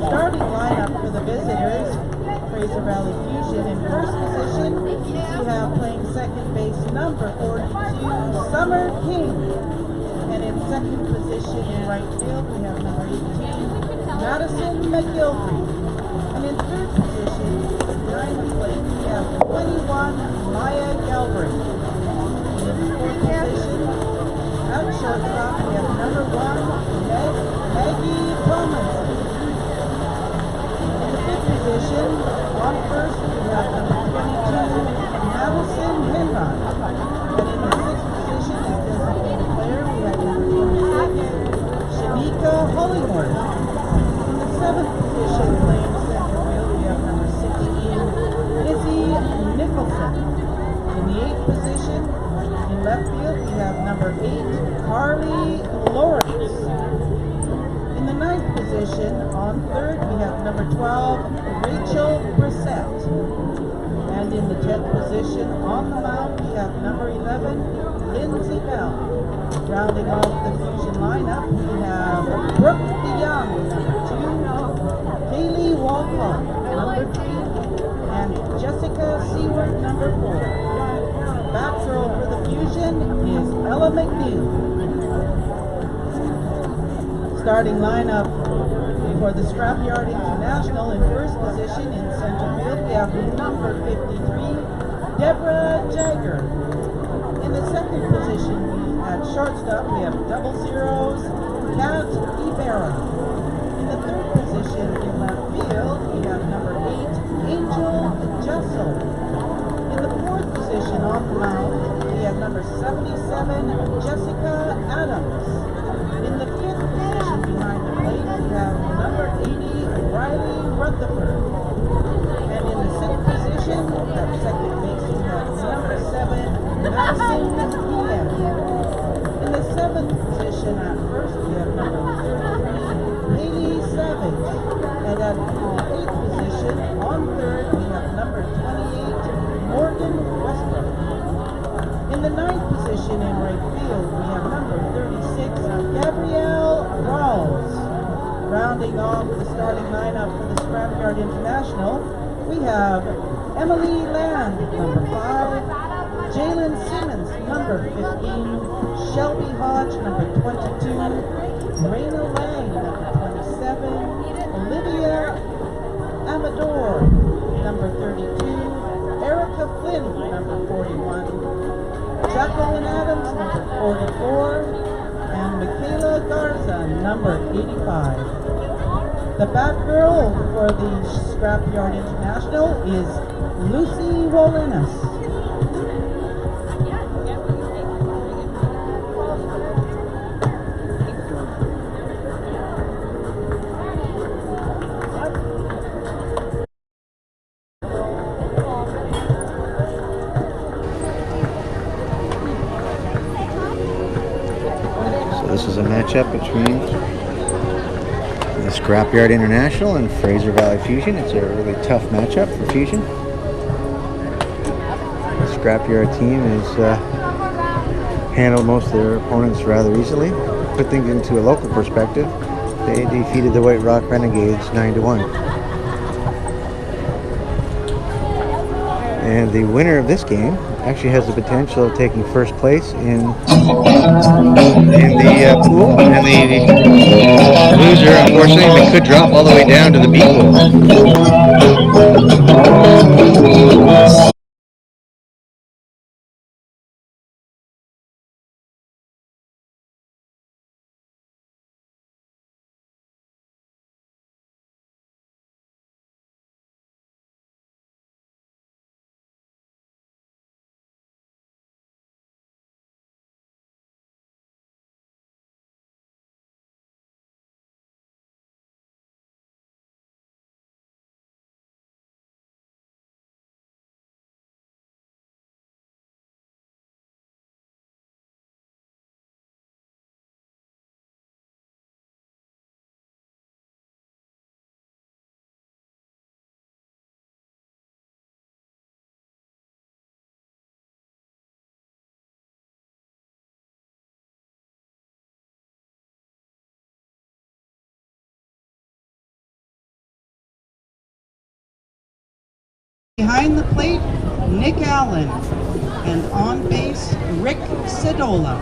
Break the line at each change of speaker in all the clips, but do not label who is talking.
Starting lineup for the visitors, Fraser Valley Fusion. In first position, we have playing second base number 42, Summer King. And in second position in right field, we have number 18, Madison McGilvery. And in third position, behind the plate, we have 21, Maya Galbraith. In fourth position, at shortstop, we have number 1, Maggie Tomlinson. In the fifth position, on first, we have number 22, Madison Henron. And in the sixth position, as designated player, we have number 26, Shanika Hollingworth. In the seventh position, playing center field, we have number 16, Izzy Nicholson. In the eighth position, in left field, we have number 8, Carly Lawrence. In the ninth position, on third, we have number 12, Rachel Brissett. And in the 10th position, on the mound, we have number 11, Lindsay Bell. Rounding off the Fusion lineup, we have Brooke DeYoung, number 2, Kaylee Walcott, number 3, and Jessica Seward, number 4. Back throw for the Fusion is Ella McNeil. Starting lineup for the Scrapyard International. In first position in center field, we have number 53, Deborah Jagger. In the second position at shortstop, we have double zeros, Kat Ibarra. In the third position in left field, we have number 8, Angel Jessel. In the fourth position on the mound, we have number 77, Jessica Adams. In the fifth position behind the plate, we have number 80, Riley Rutherford. And in the sixth position, at second base, we have number 7, Madison Ian. In the seventh position at first, we have number 33, Haley Savage. And at the eighth position, on third, we have number 28, Morgan Westbrook. In the ninth position in right field, we have number 36, Gabrielle Rawls. Rounding off the starting lineup for the Scrapyard International, we have Emily Land, number 5, Jalen Simmons, number 15, Shelby Hodge, number 22, Raina Lang, number 27, Olivia Amador, number 32, Erica Flynn, number 41, Jacqueline Adams, number 44, and Michaela Garza, number 85. The bat girl for the Scrapyard International is Lucy Wolinas.
This is a matchup between the Scrapyard International and Fraser Valley Fusion. It's a really tough matchup for Fusion. The Scrapyard team has handled most of their opponents rather easily. To put things into a local perspective, they defeated the White Rock Renegades 9-1. And the winner of this game actually has the potential of taking first place in the pool, and the loser, unfortunately, could drop all the way down to the B pool.
Behind the plate, Nick Allen. And on base, Rick Sedola.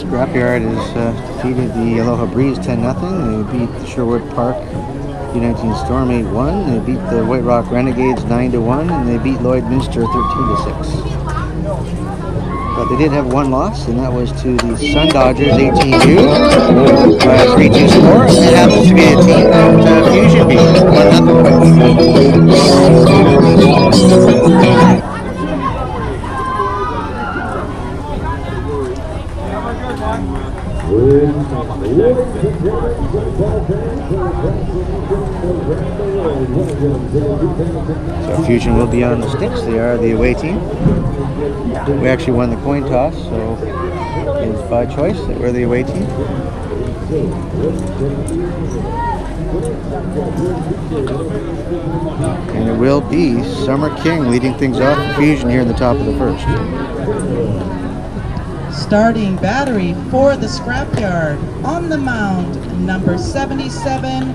Scrapyard has defeated the Aloha Breeze 10-0. They beat the Sherwood Park U19 Storm 8-1. They beat the White Rock Renegades 9-1, and they beat Lloydminster 13-6. But they did have one loss, and that was to the Sun Dodgers 18U by a 3-2 score. And it happens to be a team that Fusion beat 1-0. So Fusion will be on the sticks. They are the away team. We actually won the coin toss, so it's by choice that we're the away team. And it will be Summer King leading things off for Fusion here in the top of the first.
Starting battery for the Scrapyard. On the mound, number 77,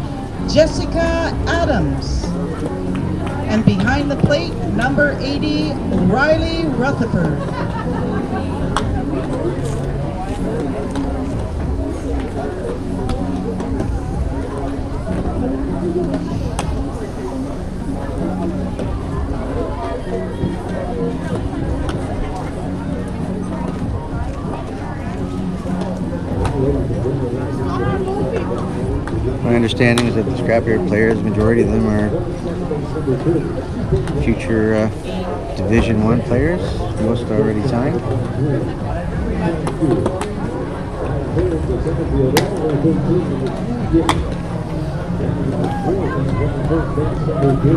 Jessica Adams. And behind the plate, number 80, Riley Rutherford.
My understanding is that the Scrapyard players, the majority of them are future Division I players. Most are already signed.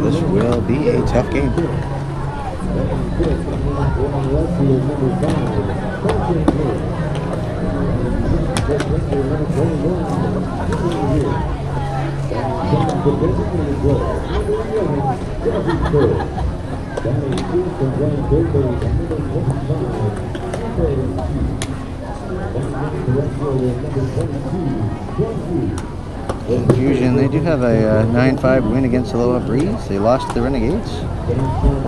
This will be a tough game. Fusion, they do have a 9-5 win against Aloha Breeze. They lost to the Renegades.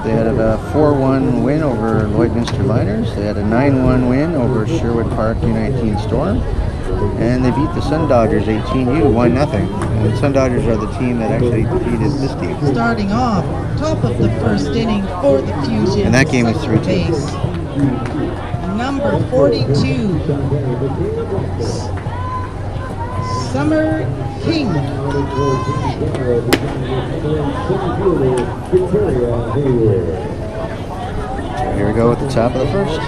They had a 4-1 win over Lloydminster Liners. They had a 9-1 win over Sherwood Park U19 Storm. And they beat the Sun Dodgers 18U 1-0. And the Sun Dodgers are the team that actually defeated this team.
Starting off, top of the first inning for the Fusion.
And that game was 3-2.
Number 42, Summer King.
Here we go at the top of the first.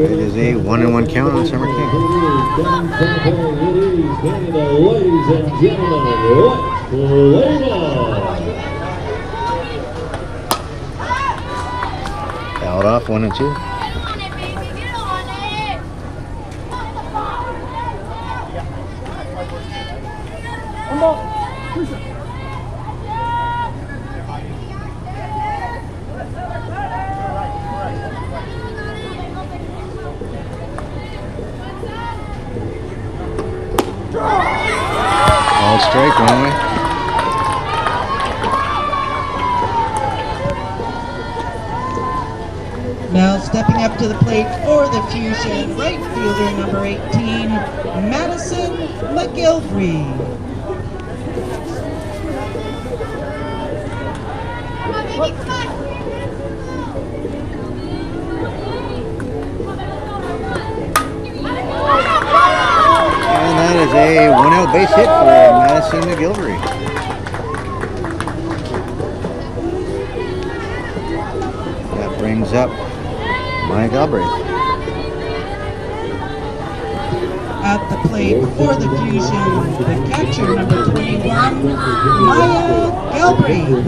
It is a 1-1 count on Summer King. Fouled off 1 and 2. All strike, one way.
Now stepping up to the plate for the Fusion, right fielder number 18, Madison McGilvery.
And that is a 1-out base hit for Madison McGilvery. That brings up Mike Galbraith.
At the plate for the Fusion, the catcher number 21, Maya Galbraith.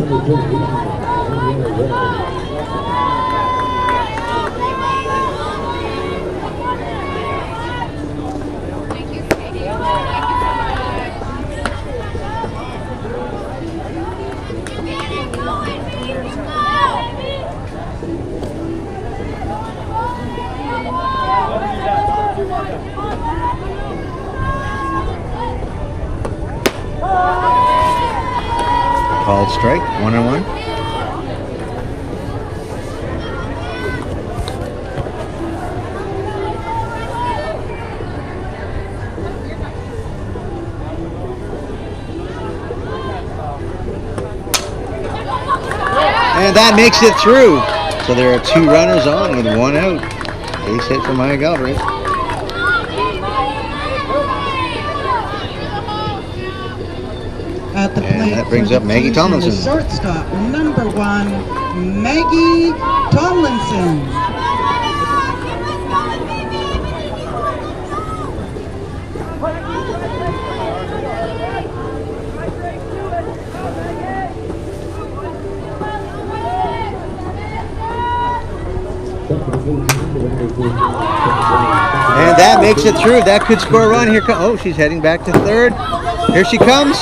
Called strike, 1-1. And that makes it through. So there are 2 runners on with 1 out. Base hit for Maya Galbraith.
At the plate,
that brings up Maggie Tomlinson.
The shortstop, number 1, Maggie Tomlinson.
And that makes it through. That could score a run. Here comes. Oh, she's heading back to third. Here she comes.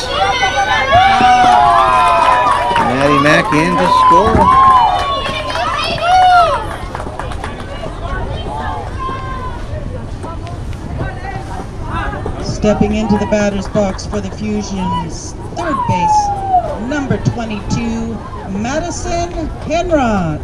Maddie Mack in to score.
Stepping into the batter's box for the Fusion's third base, number 22, Madison Henrod.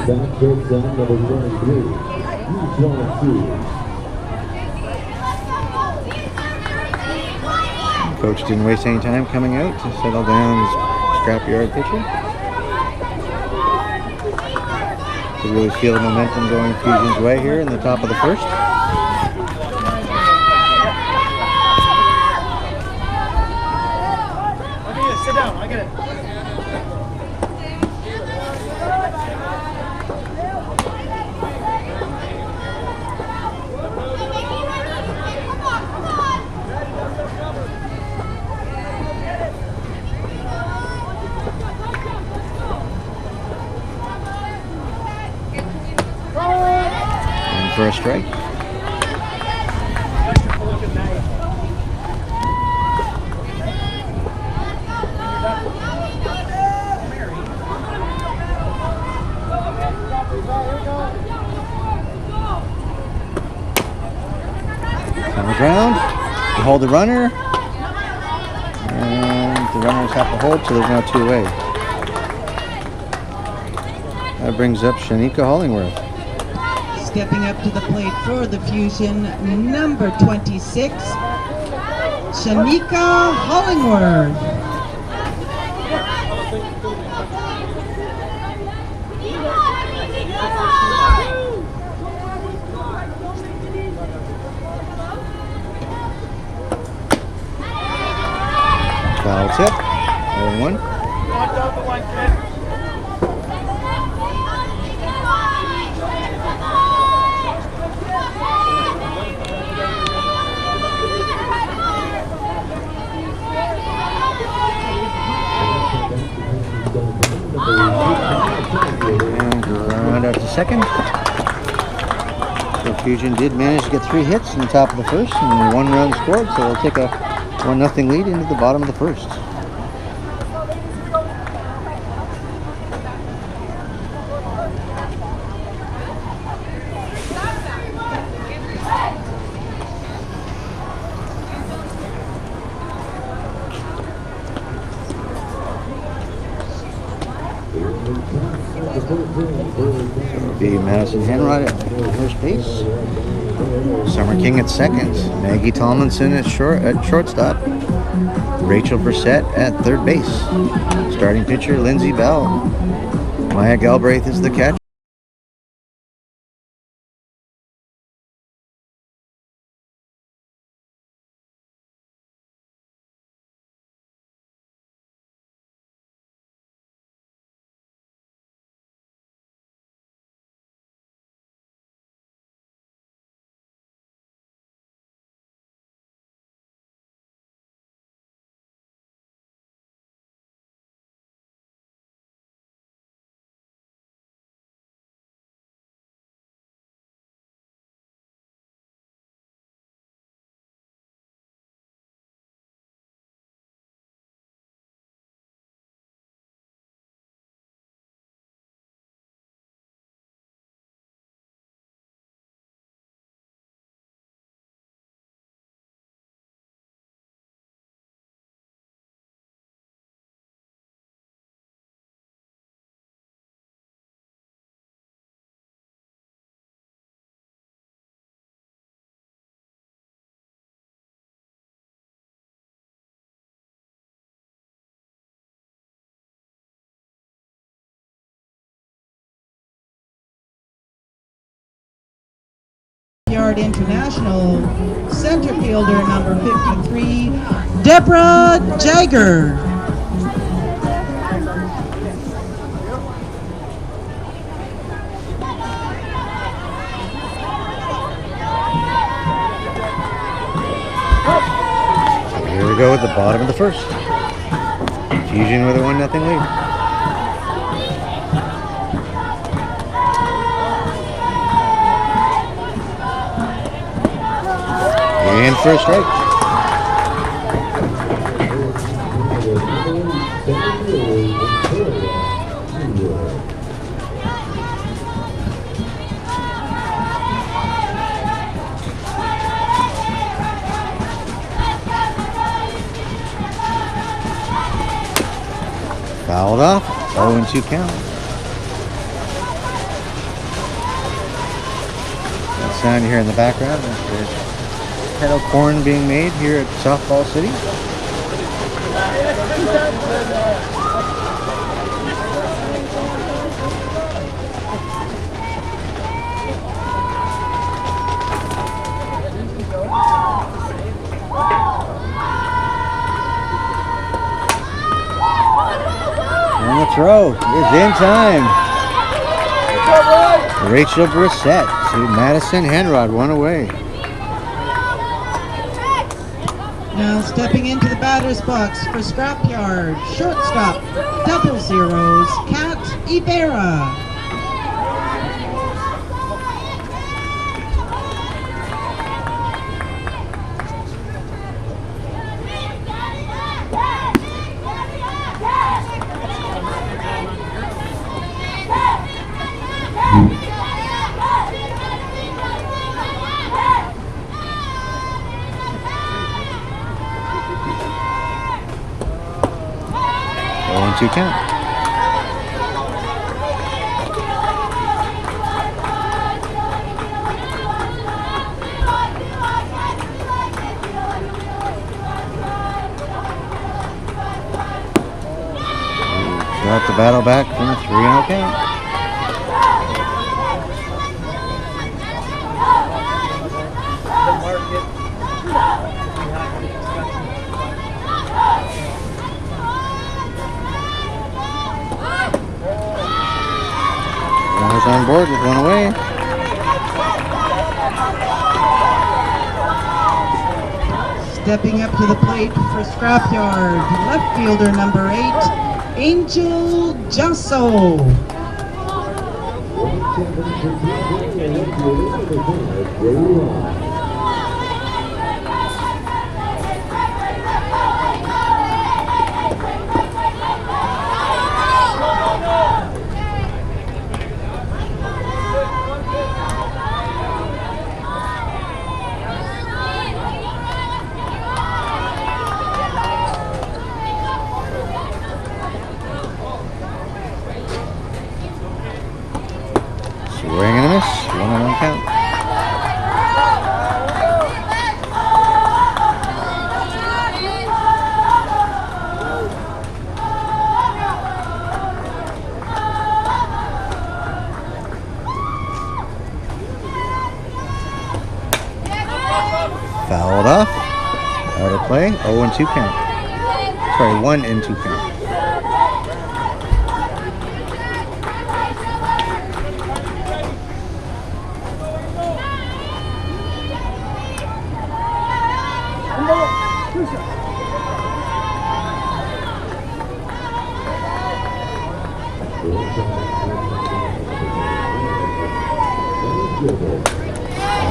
Back takes on number 23,
Coach didn't waste any time coming out to settle down his scrapyard pitcher. You really feel the momentum going Fusion's way here in the top of the first.
Sit down, I get it.
And for a strike. On the ground, you hold the runner, and the runners have to hold, so there's no two-way. That brings up Shanika Hollingworth.
Stepping up to the plate for the Fusion, number 26, Shanika Hollingworth.
Foul tip, 0-1. And ground out to second. So Fusion did manage to get 3 hits in the top of the first and 1 run scored, so they'll take a 1-0 lead into the bottom of the first. So it'll be Madison Henrod at first base. Summer King at second. Maggie Tomlinson at shortstop. Rachel Brissett at third base. Starting pitcher Lindsay Bell. Maya Galbraith is the catcher.
Scrapyard International center fielder number 53, Deborah Jagger.
Here we go at the bottom of the first. Fusion with a 1-0 lead. And for a strike. Fouled off. 0-2 count. That sound you hear in the background is the kettle corn being made here at Softball City. And the throw is in time. Rachel Brissett to Madison Henrod, one away.
Now stepping into the batter's box for Scrapyard, shortstop, 00, Kat Ibarra.
Two count. Got the battle back from a 3-0 count. Runners on board with one away.
Stepping up to the plate for Scrapyard, left fielder number 8, Angel Jasso.
Swing and a miss, 1-1 count. Fouled off. Out of play. 0-2 count. Sorry, 1-2 count.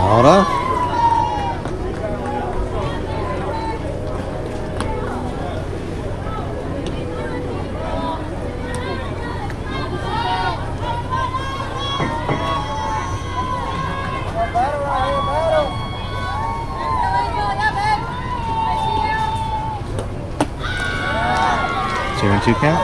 Fouled off. Two and two count.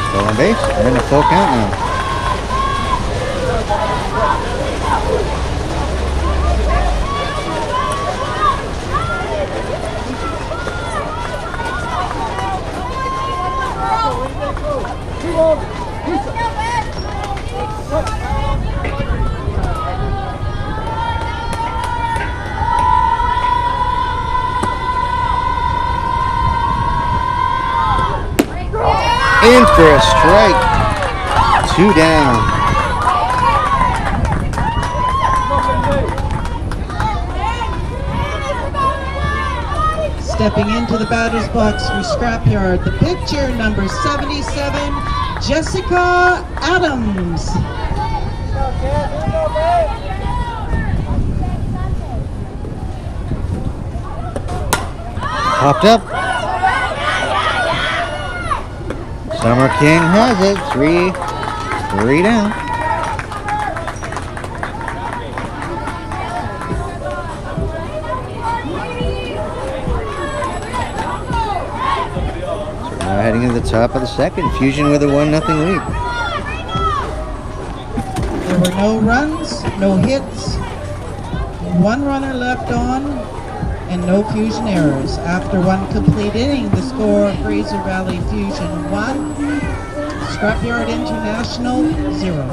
Stolen base and a full count now. In for a strike. 2 down.
Stepping into the batter's box for Scrapyard, the pitcher number 77, Jessica Adams.
Popped up. Summer King has it. 3 down. heading to the top of the second. Fusion with a 1-0 lead.
There were no runs, no hits, one runner left on, and no Fusion errors. After one complete inning, the score: Fraser Valley Fusion 1, Scrapyard International 0.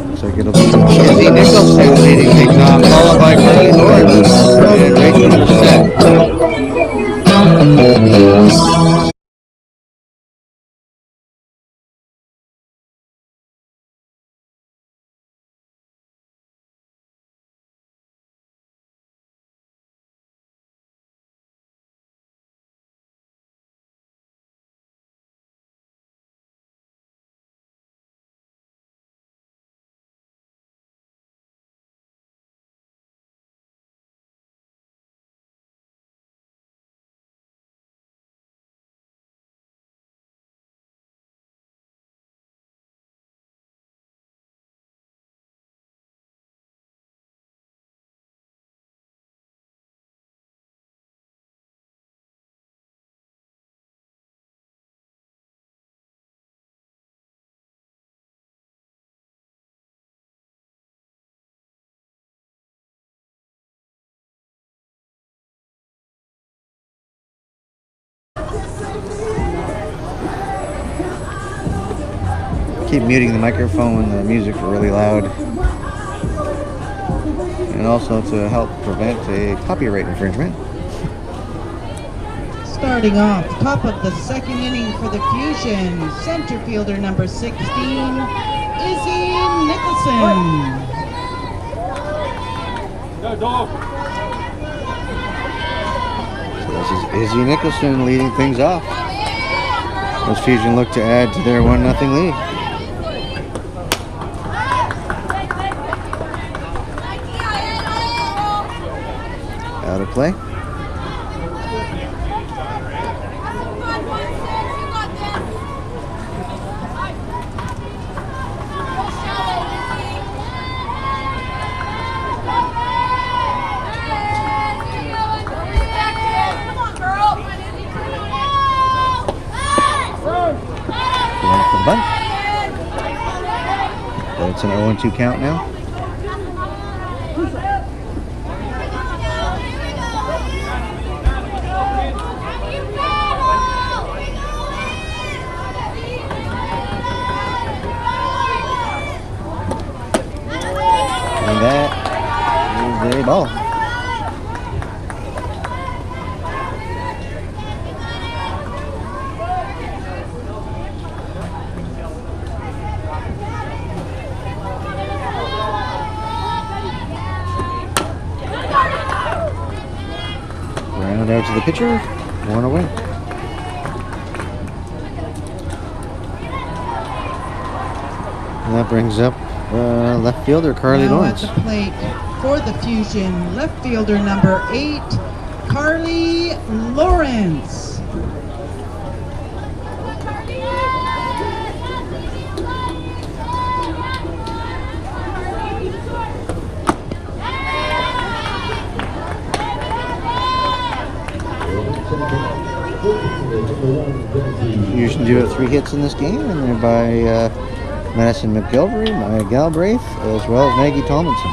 Looks like it'll be Izzy Nicholson leading things off, followed by Carly Lawrence and Rachel Brissett. Keep muting the microphone when the music's really loud, and also to help prevent a copyright infringement.
Starting off, top of the second inning for the Fusion, center fielder number 16, Izzy Nicholson.
So this is Izzy Nicholson leading things off as Fusion look to add to their 1-0 lead. Out of play. Going for the bunt. So it's an 0-2 count now. And that is a ball. Round out to the pitcher, one away. And that brings up left fielder Carly
Now
Lawrence.
at the plate for the Fusion, left fielder number 8, Carly Lawrence.
Fusion do have 3 hits in this game, and they're by Madison McGilvery, Maya Galbraith, as well as Maggie Tomlinson.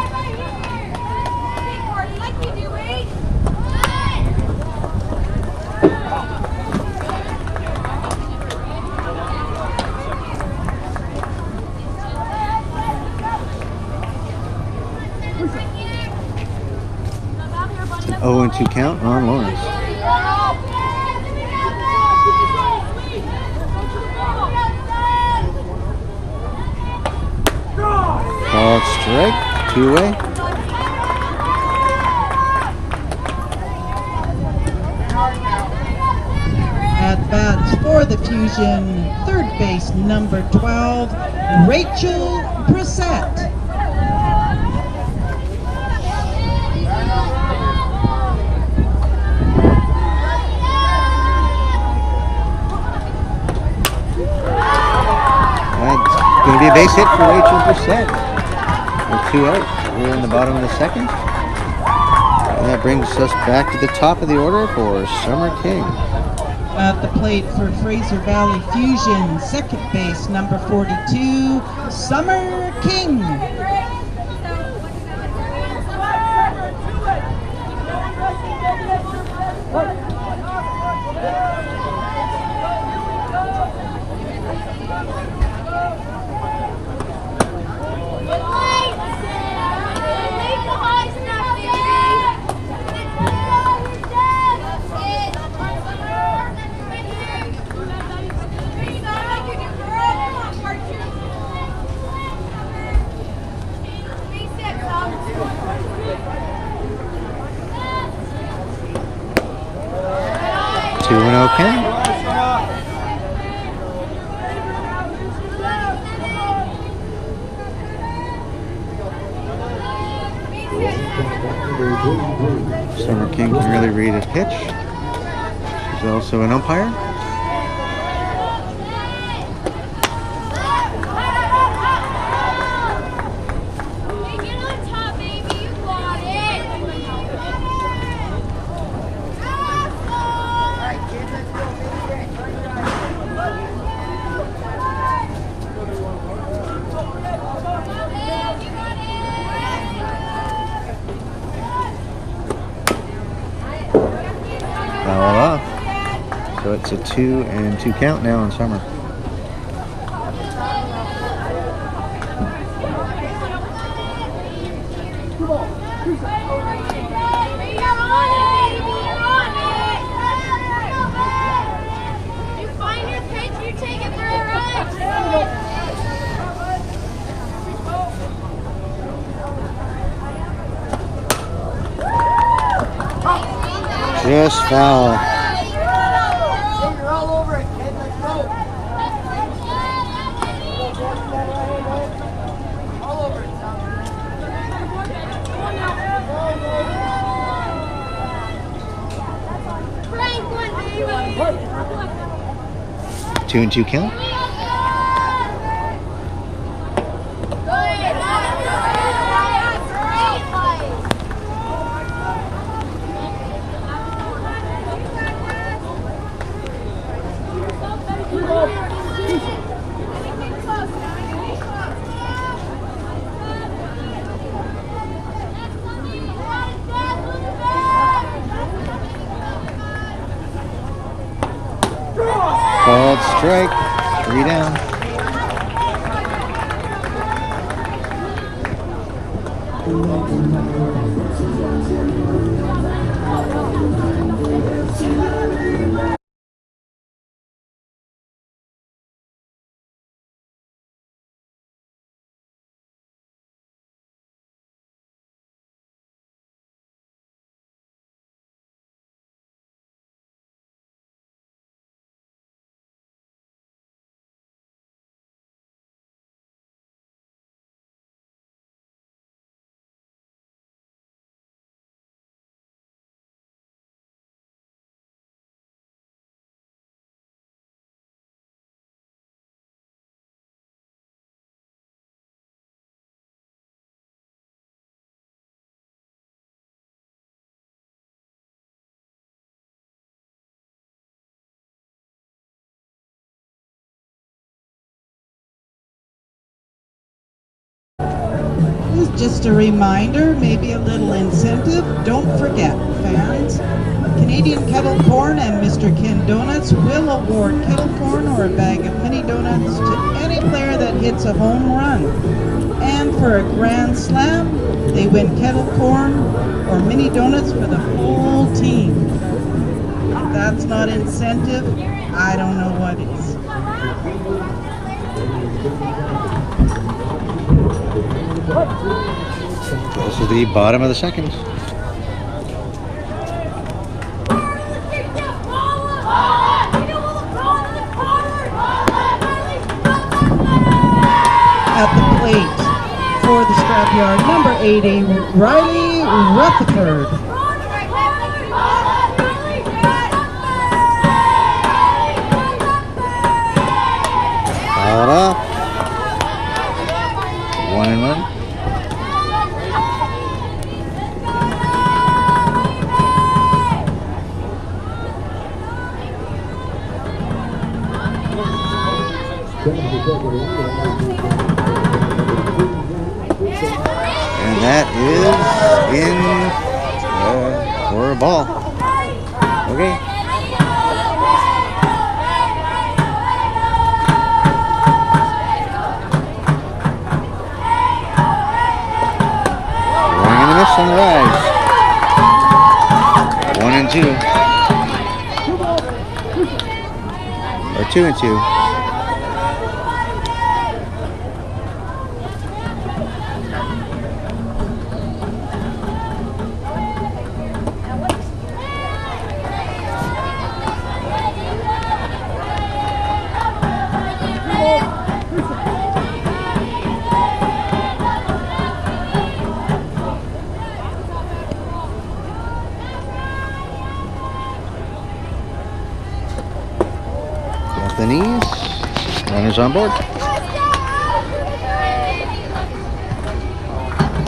It's an 0-2 count on Lawrence. Called strike, 2-away.
At bats for the Fusion, third base number 12, Rachel Brissett.
That's going to be a base hit for Rachel Brissett. With 2 outs. We're in the bottom of the second. And that brings us back to the top of the order for Summer King.
At the plate for Fraser Valley Fusion, second base, number 42, Summer King.
2-0 King. Summer King can really read a pitch. She's also an umpire. Foul off. So it's a 2-2 count now on Summer. Just foul.
You're all over it, kid. Let's go. All over it, Tom.
2-2 count. Called strike. 3 down.
Just a reminder, maybe a little incentive. Don't forget, fans, Canadian Kettle Corn and Mr. Ken Donuts will award kettle corn or a bag of mini donuts to any player that hits a home run. And for a grand slam, they win kettle corn or mini donuts for the whole team. If that's not incentive, I don't know what is.
This is the bottom of the second.
At the plate for the Scrapyard, number 80, Riley Rutherford.
Fouled off. 1-1. And that is in for a ball. Okay. Swing and a miss on the rise. 1 and 2. Or 2 and 2. The knees, runners on board.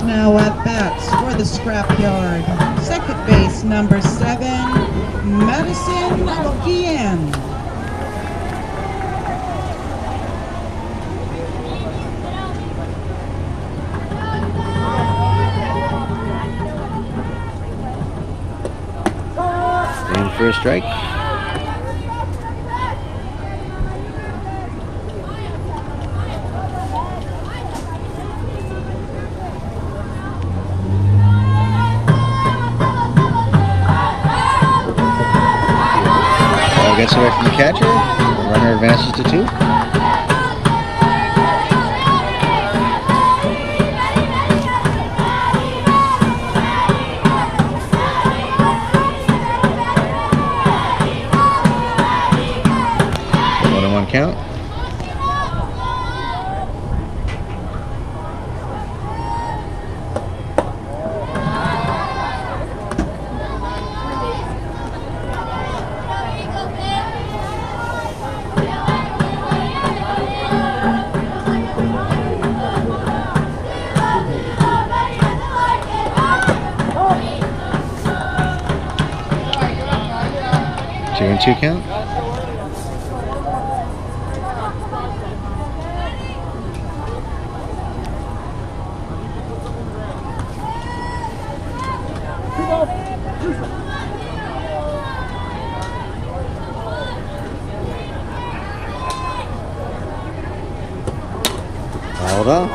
Now at bats for the Scrapyard, second base number 7, Madison Guillen.
In for a strike. Gets away from the catcher. The runner advances to 2. One and 1 count. Two and 2 count. Hold on.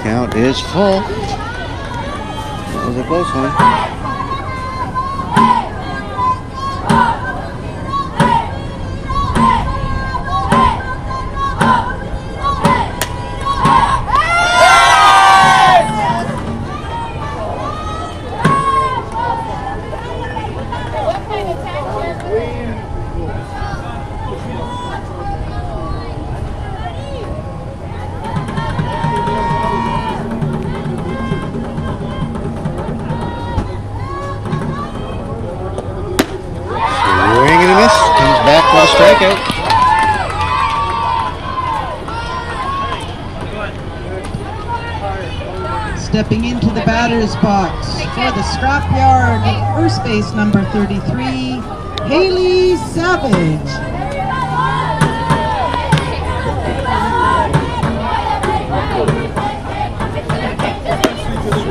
Count is full. That was a close one. Back for the strikeout.
Stepping into the batter's box for the Scrapyard, first base number 33, Haley Savage.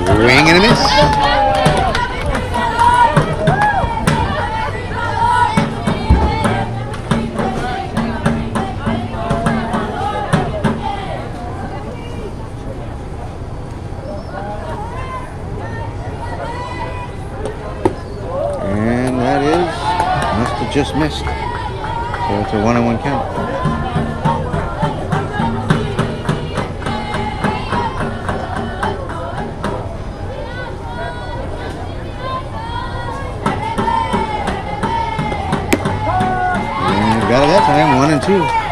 Swing and a miss. Just missed. So it's a 1 and 1 count. And got it that time, 1 and 2.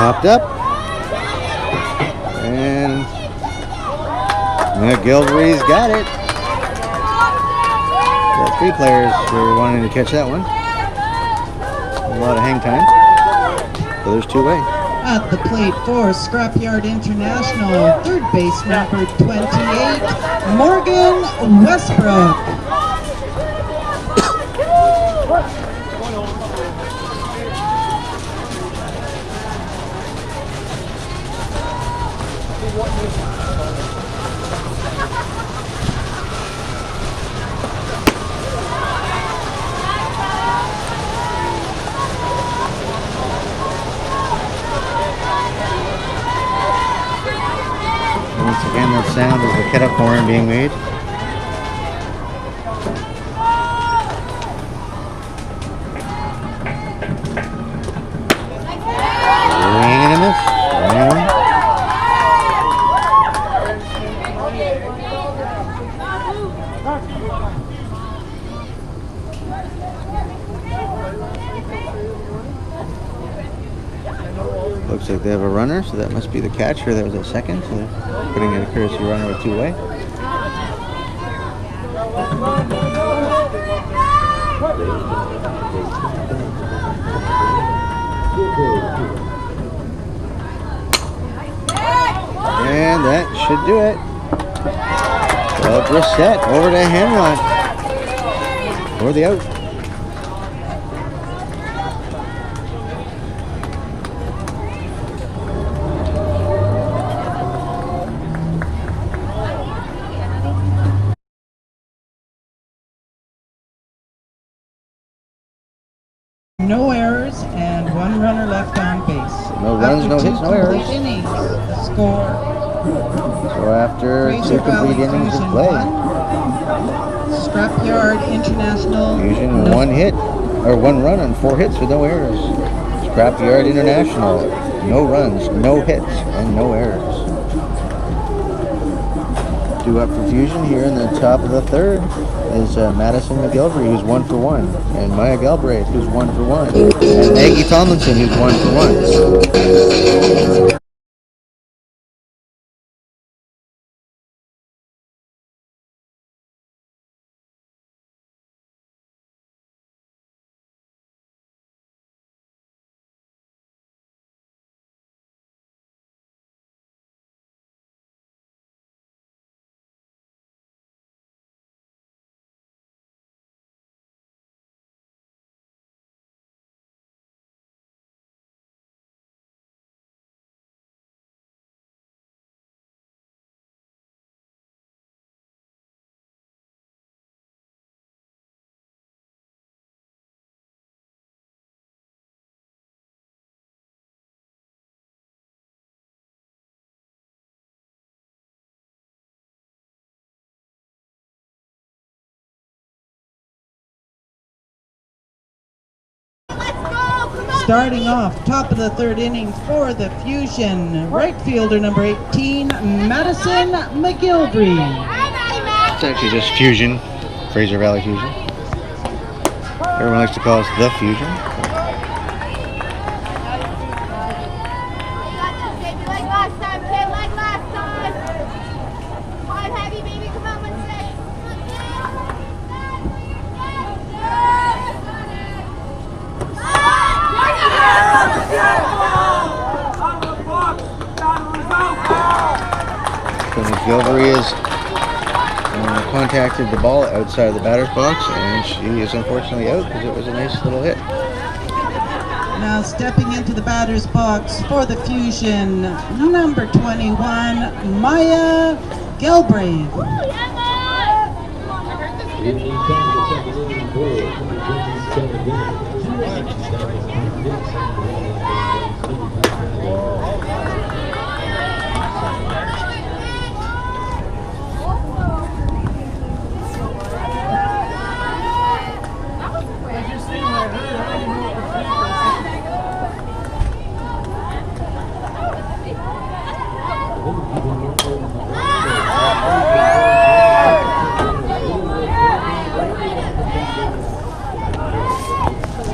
Popped up. And McGilvery's got it. Got 3 players were wanting to catch that one. A lot of hang time. So there's 2-way.
At the plate for Scrapyard International, third base number 28, Morgan Westbrook.
Once again, that sound is the ketchup horn being made. Swing and a miss. 1-1. Looks like they have a runner, so that must be the catcher that was at second. So they're putting in a courtesy runner with 2-way. And that should do it. Well, just set over to Hemlock for the out.
No errors and 1 runner left on base.
No runs, no hits, no errors.
Innings. Score.
So after
Fraser
2 complete innings of play,
Scrapyard International.
Fusion 1 hit, or 1 run and 4 hits with no errors. Scrapyard International, no runs, no hits, and no errors. Due up for Fusion here in the top of the third is Madison McGilvery, who's 1 for 1, and Maya Galbraith, who's 1 for 1, and Maggie Tomlinson, who's 1 for 1.
Starting off, top of the third inning for the Fusion, right fielder number 18, Madison McGilvery.
It's actually just Fusion, Fraser Valley Fusion. Everyone likes to call us the Fusion.
Like last time, kid, like last time. Come on, heavy, baby, come on, let's say.
So McGilvery has contacted the ball outside of the batter's box, and she is unfortunately out because it was a nice little hit.
Now stepping into the batter's box for the Fusion, number 21, Maya Galbraith.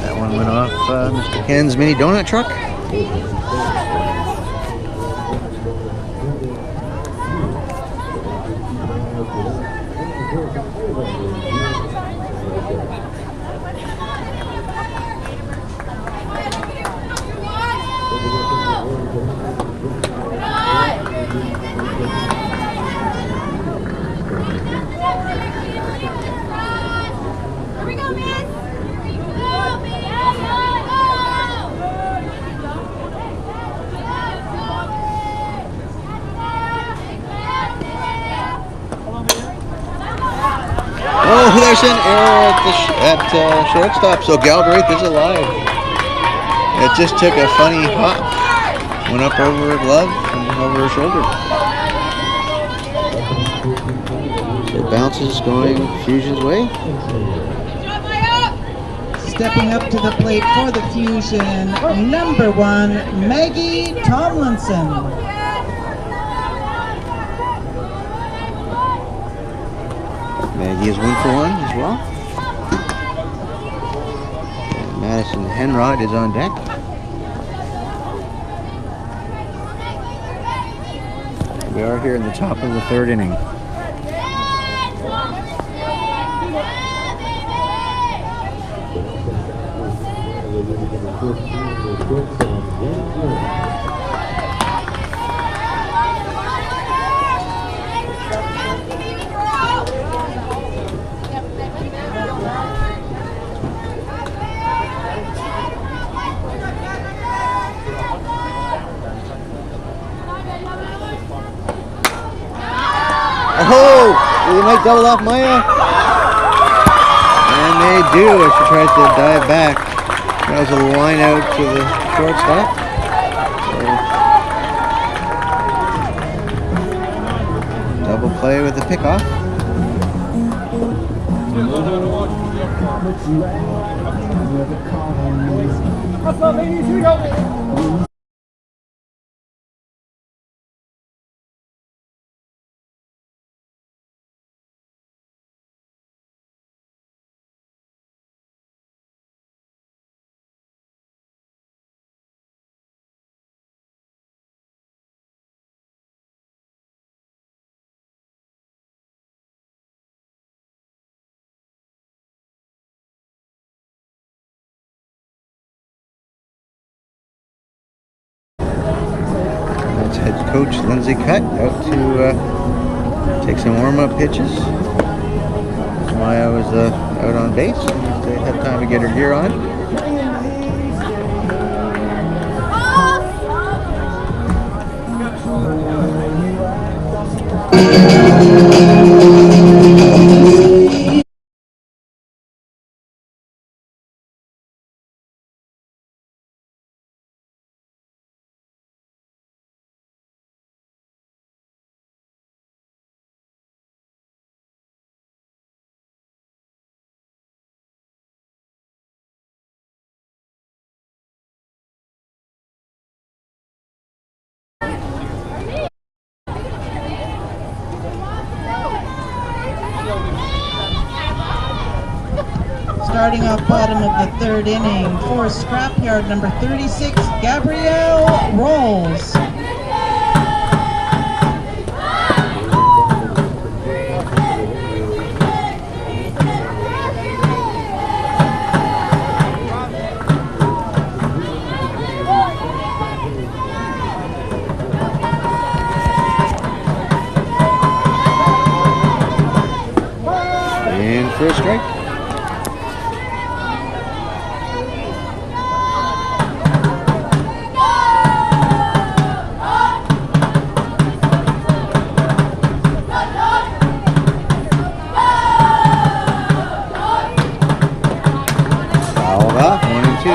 That one went off Mr. Ken's mini donut truck.
Here we go, miss.
Oh, there's an error at shortstop, so Galbraith is alive. It just took a funny hop. Went up over her glove and over her shoulder. So it bounces going Fusion's way.
Stepping up to the plate for the Fusion, number 1, Maggie Tomlinson.
Maggie is 1 for 1 as well. And Madison Henrod is on deck. We are here in the top of the 3rd inning. Oh, they might double off Maya. And they do as she tries to dive back. That was a line out to the shortstop. So, double play with the pickoff.
What's up, ladies? Here we go.
That's head coach Lindsay Cutt out to take some warm-up pitches. Maya was out on base. They had time to get her gear on.
Starting off bottom of the 3rd inning for Scrapyard, number 36, Gabrielle Rolls.
And for a strike. Fouled off, 1 and 2.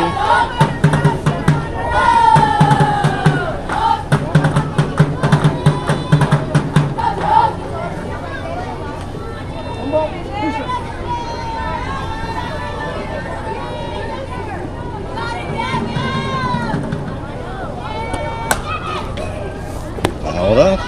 Fouled off.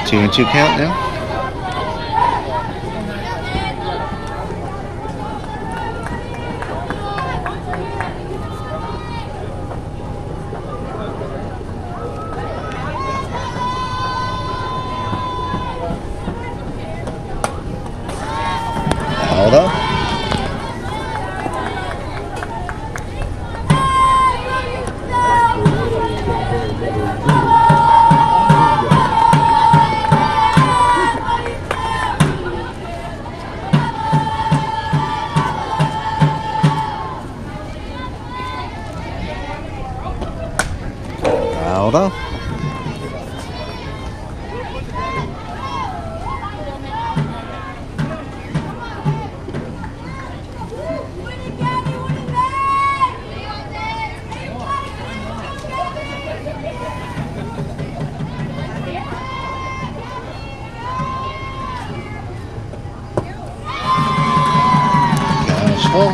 2-2 count now. Fouled off. Fouled off. Count is full.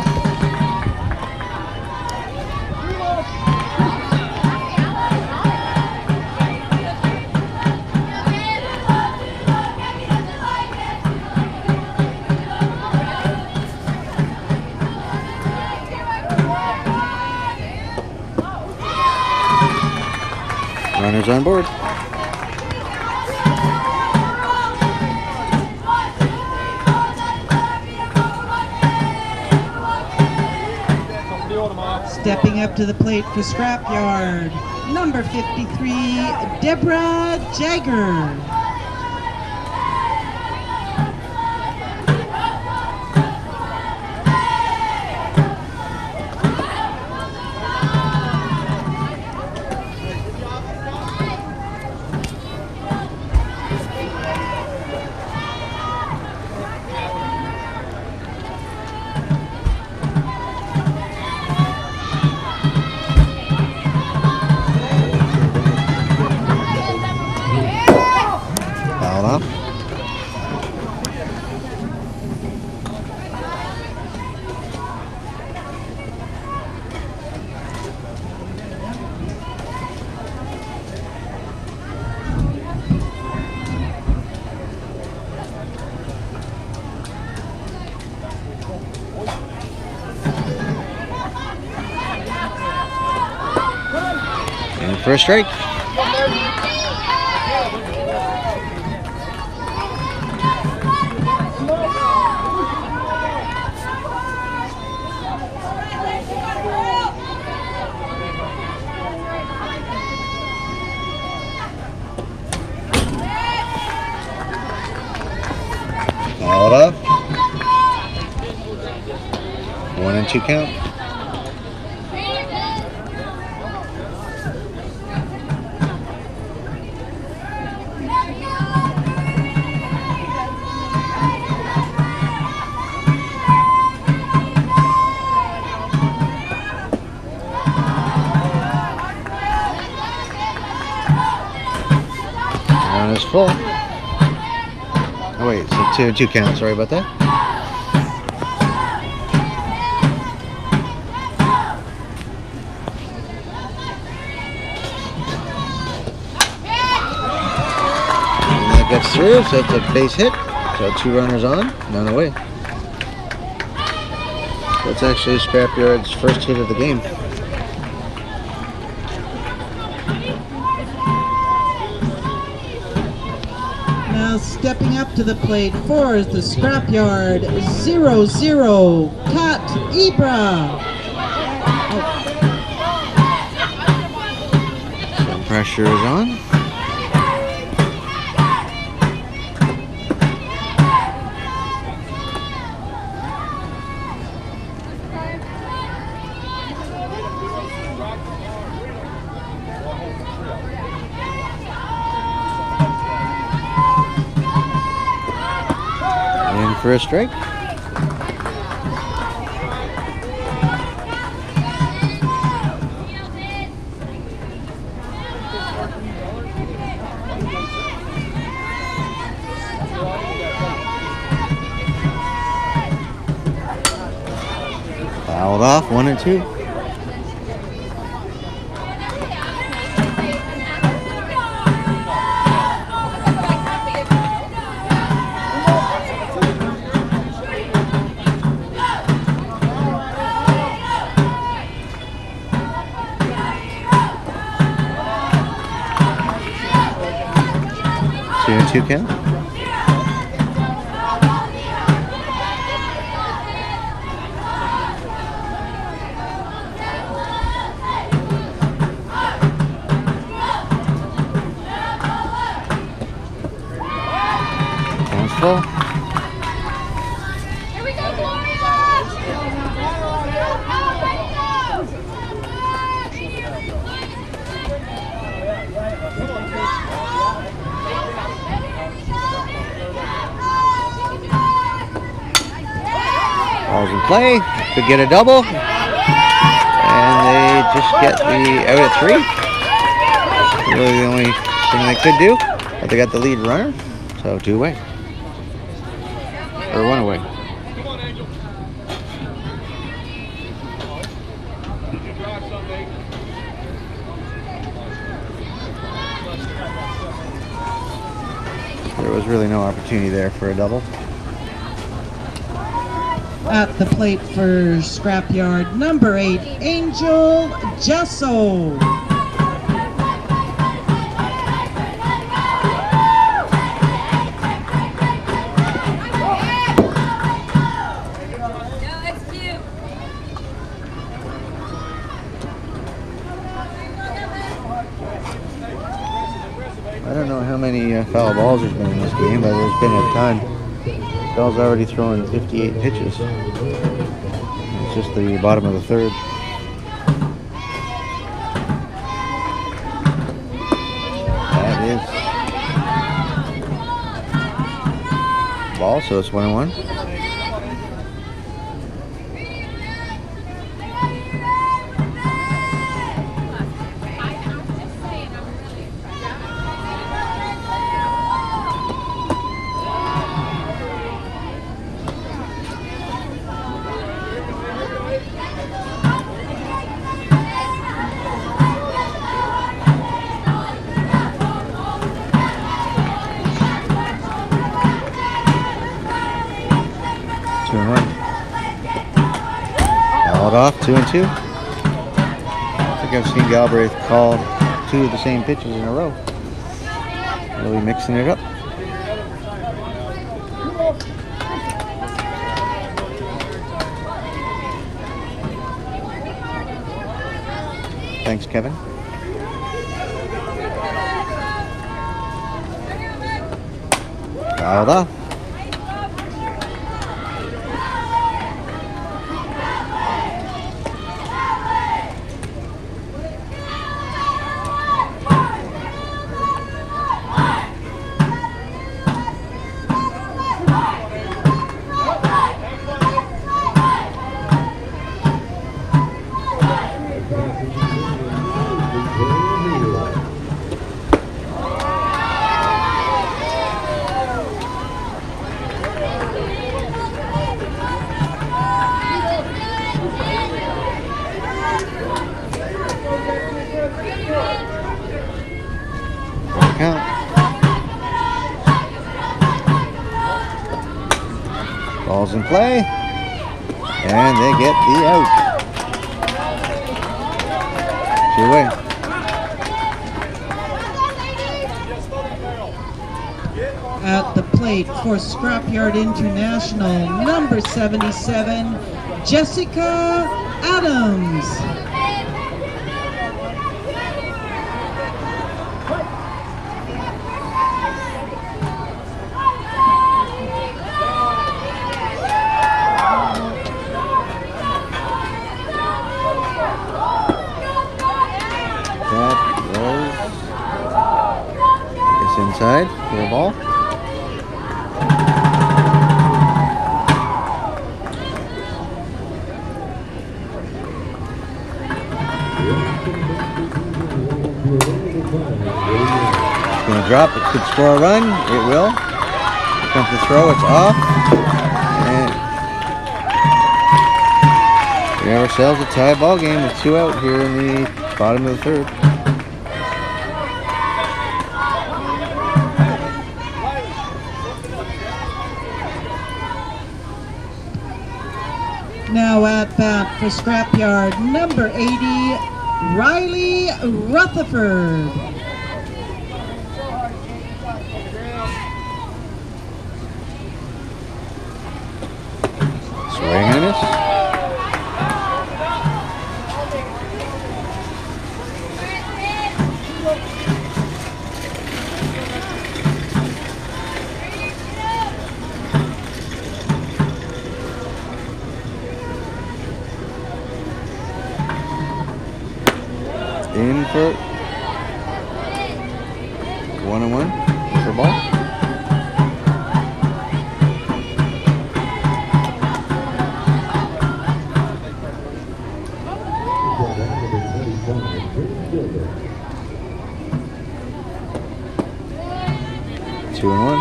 Runners on board.
Stepping up to the plate for Scrapyard, number 53, Deborah Jagger. Fouled off. And for a strike. Fouled up. 1-2 count. Run is full. Oh wait, so 2-2 count. Sorry about that. And that gets through, so it's a base hit. So 2 runners on, none away. That's actually Scrapyard's first hit of the game. Now stepping up to the plate for the Scrapyard, 0-0, Kat Ibra.
Some pressure is on. In for a strike. Fouled off, 1-2. 2-2 count. Count's full.
Here we go, Gloria!
Balls in play. Could get a double. And they just get the out at 3. That's really the only thing they could do. But they got the lead runner. So 2 away. Or 1 away. There was really no opportunity there for a double.
At the plate for Scrapyard, number 8, Angel Gesso.
I don't know how many foul balls there's been in this game, but there's been a ton. Bell's already thrown 58 pitches. It's just the bottom of the 3rd. That is ball, so it's 1-1. Off 2-2. I think I've seen Galbraith call 2 of the same pitches in a row. Really mixing it up. Thanks, Kevin. Fouled off. Count. Ball's in play, and they get the out. 2 away.
At the plate for Scrapyard International, number 77, Jessica Adams.
Inside for a ball. It's going to drop. It could score a run. It will. Here comes the throw. It's off. And we have ourselves a tie ball game with 2 out here in the bottom of the 3rd.
Now at bat for Scrapyard, number 80, Riley Rutherford.
for 1-1 for ball. Two and one.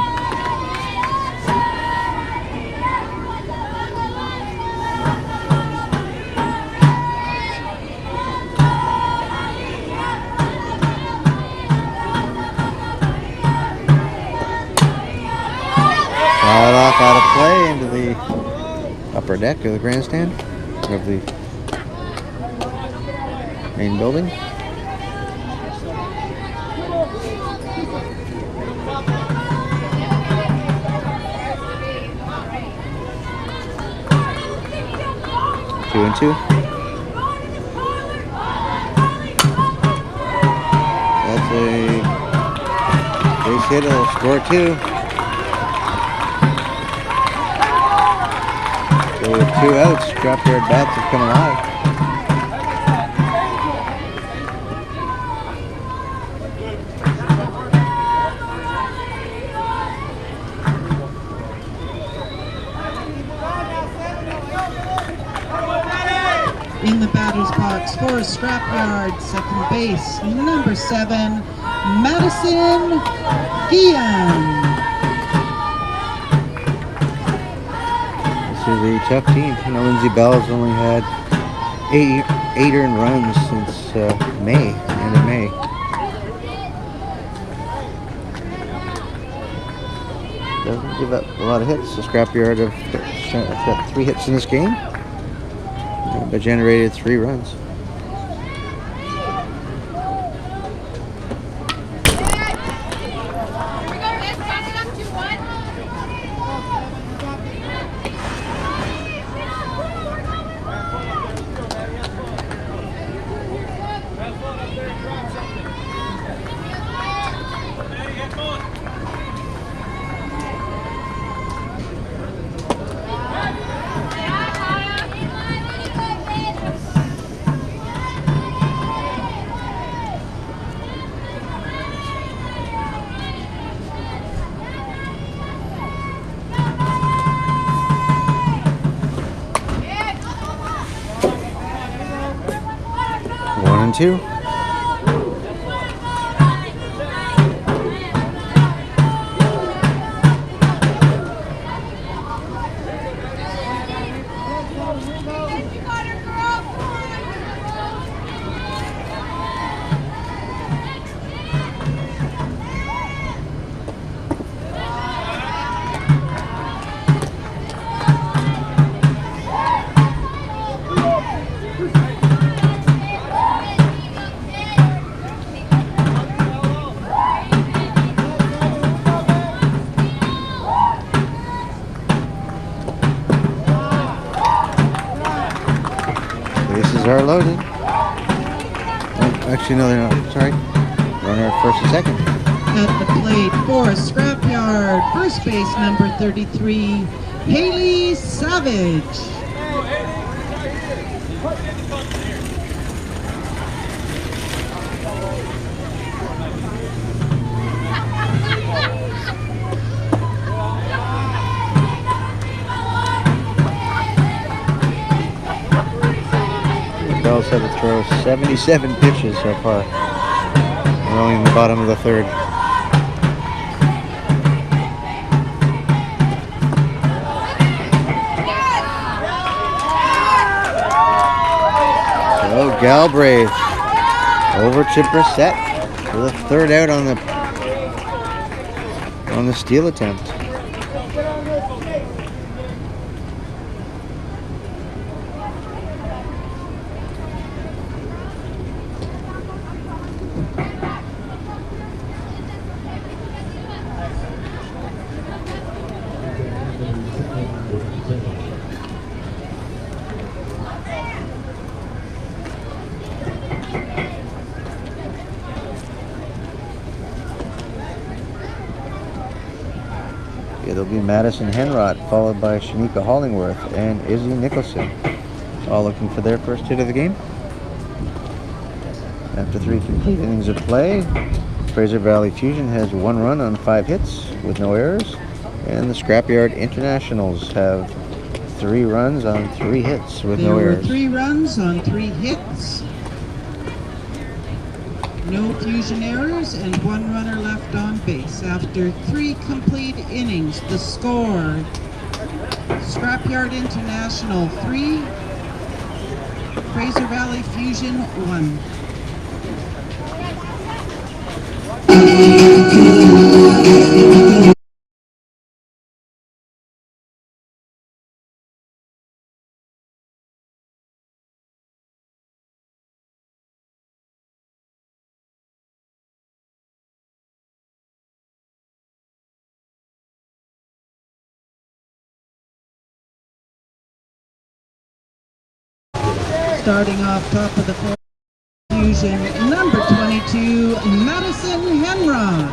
Fouled off out of play into the upper deck of the grandstand of the main building. Two and two. That's a base hit. It'll score two. So with 2 outs, Scrapyard bats have come alive.
In the batter's box for Scrapyard, second base, number 7, Madison Guillen.
This is a tough team. You know, Lindsay Bell's only had 8 earned runs since May, the end of May. Doesn't give up a lot of hits. The Scrapyard have got 3 hits in this game, but generated 3 runs. Two. Bases are loaded. Oh, actually, no, they're not. Sorry. Runner at first and second.
At the plate for Scrapyard, first base, number 33, Haley Savage.
Bell's had to throw 77 pitches so far. We're only in the bottom of the third. So Galbraith over to Brissett for the third out on the steal attempt. It'll be Madison Henrott, followed by Shanika Hollingworth and Izzy Nicholson, all looking for their first hit of the game. After 3 complete innings of play, Fraser Valley Fusion has 1 run on 5 hits with no errors, and the Scrapyard Internationals have 3 runs on 3 hits with no
There were
errors.
3 runs on 3 hits. No Fusion errors and 1 runner left on base. After 3 complete innings, the score: Scrapyard International 3, Fraser Valley Fusion 1. Starting off top of the fourth, Fusion number 22, Madison Henrod.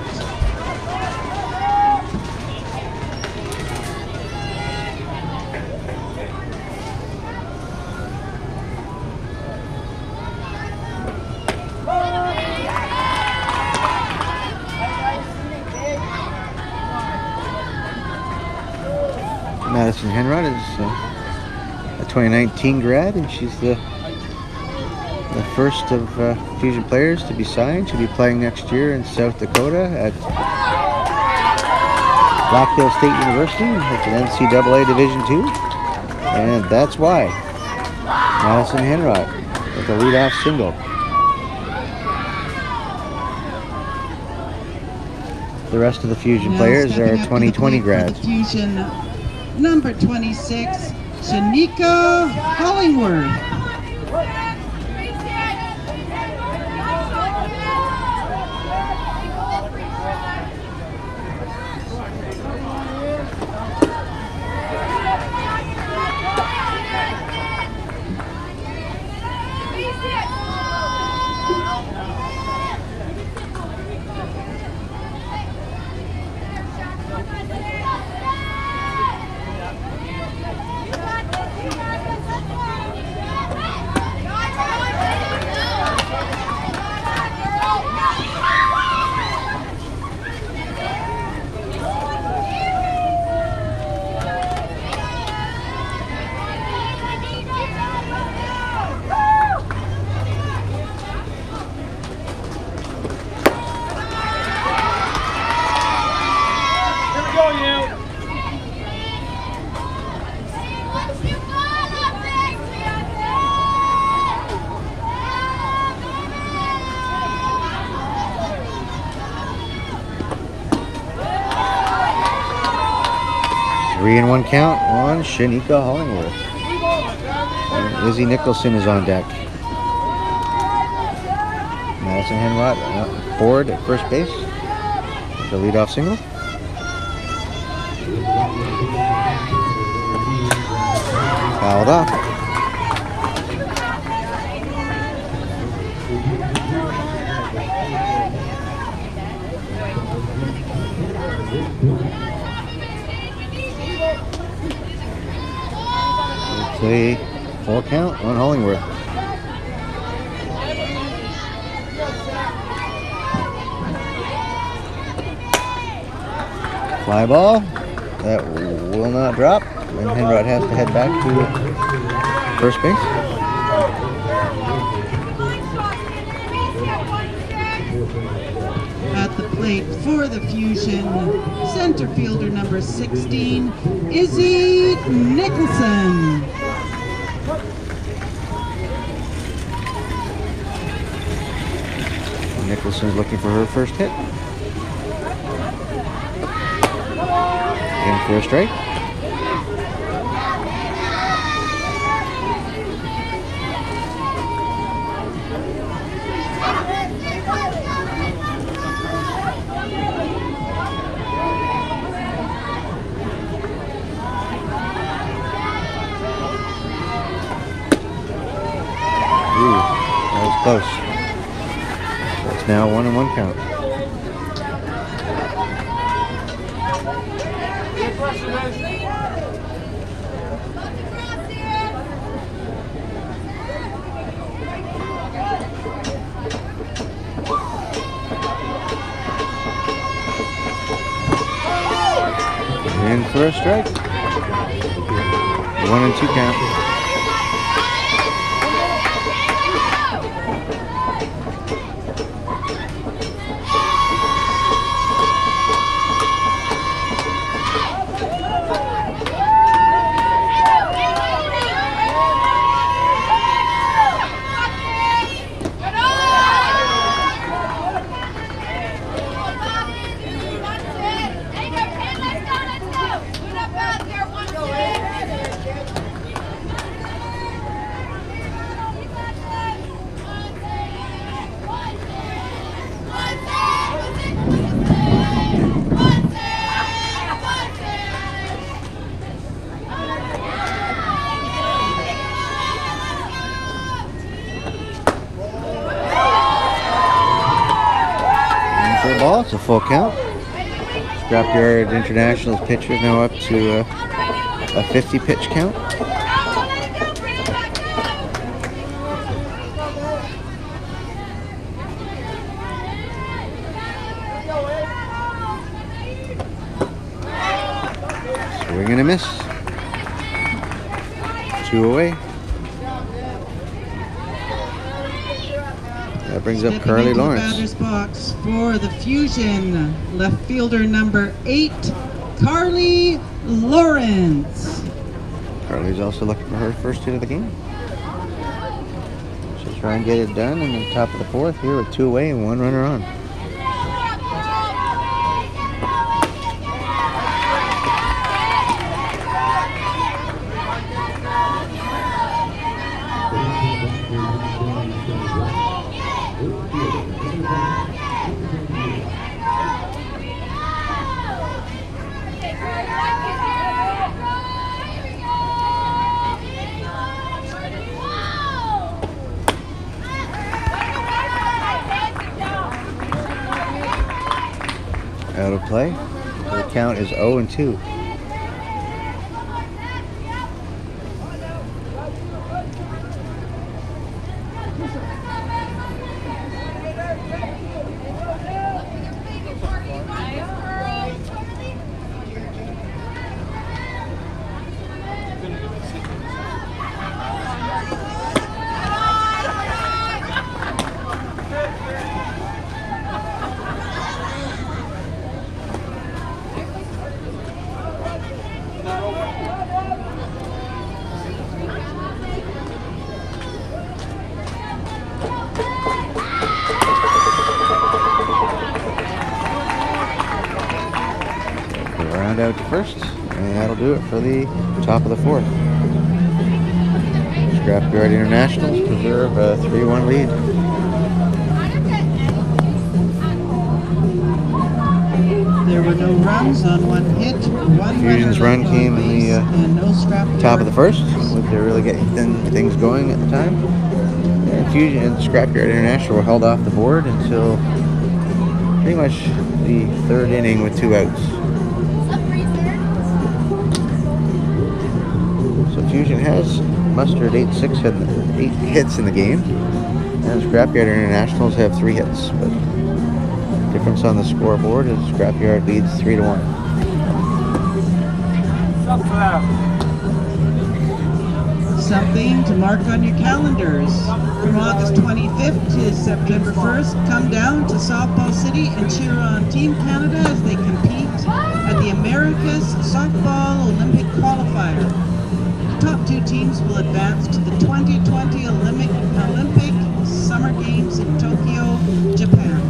Madison Henrod is a 2019 grad, and she's the first of Fusion players to be signed. She'll be playing next year in South Dakota at Black Hill State University. It's an NCAA Division II, and that's why Madison Henrod with a leadoff single. The rest of the Fusion players are 2020 grads.
Fusion number 26, Shanika Hollingworth.
Three and 1 count on Shanika Hollingworth. And Lizzie Nicholson is on deck. Madison Henrod forward at first base. The leadoff single. Fouled off. It's a full count on Hollingworth. Fly ball. That will not drop. And Henrod has to head back to first base.
At the plate for the Fusion, center fielder number 16, Izzy Nicholson.
Nicholson's looking for her first hit. In for a strike. Ooh, that was close. It's now 1-1 count. In for a strike. 1 and 2 count. Ball, it's a full count. Scrapyard International's pitcher now up to a 50 pitch count. Swing and a miss. 2 away. That brings up Carly Lawrence.
Batter's box for the Fusion, left fielder number 8, Carly Lawrence.
Carly's also looking for her first hit of the game. She'll try and get it done in the top of the 4th here with 2 away and 1 runner on. Out of play. The count is 0 and 2. Out to first, and that'll do it for the top of the 4th. Scrapyard Internationals preserve a 3-1 lead.
There were no runs on 1 hit.
Fusion's run came in the top of the 1st, with they're really getting things going at the time. And Fusion and Scrapyard International were held off the board until pretty much the 3rd inning with 2 outs. Fusion has mustered 8 hits in the game, and Scrapyard Internationals have 3 hits. But difference on the scoreboard is Scrapyard leads 3-1.
Something to mark on your calendars. From August 25th to September 1st, come down to Softball City and cheer on Team Canada as they compete at the America's Softball Olympic Qualifier. Top 2 teams will advance to the 2020 Olympic Summer Games in Tokyo, Japan.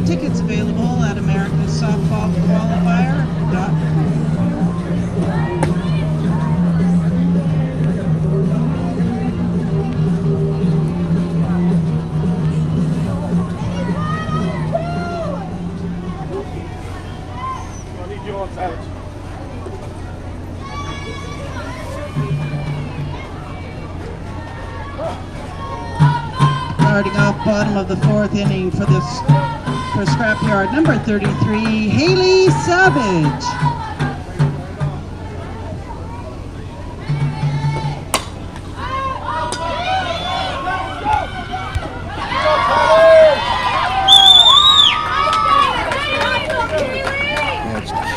Tickets available at americasoftballqualifier.com. Starting off bottom of the 4th inning for Scrapyard number 33, Haley Savage.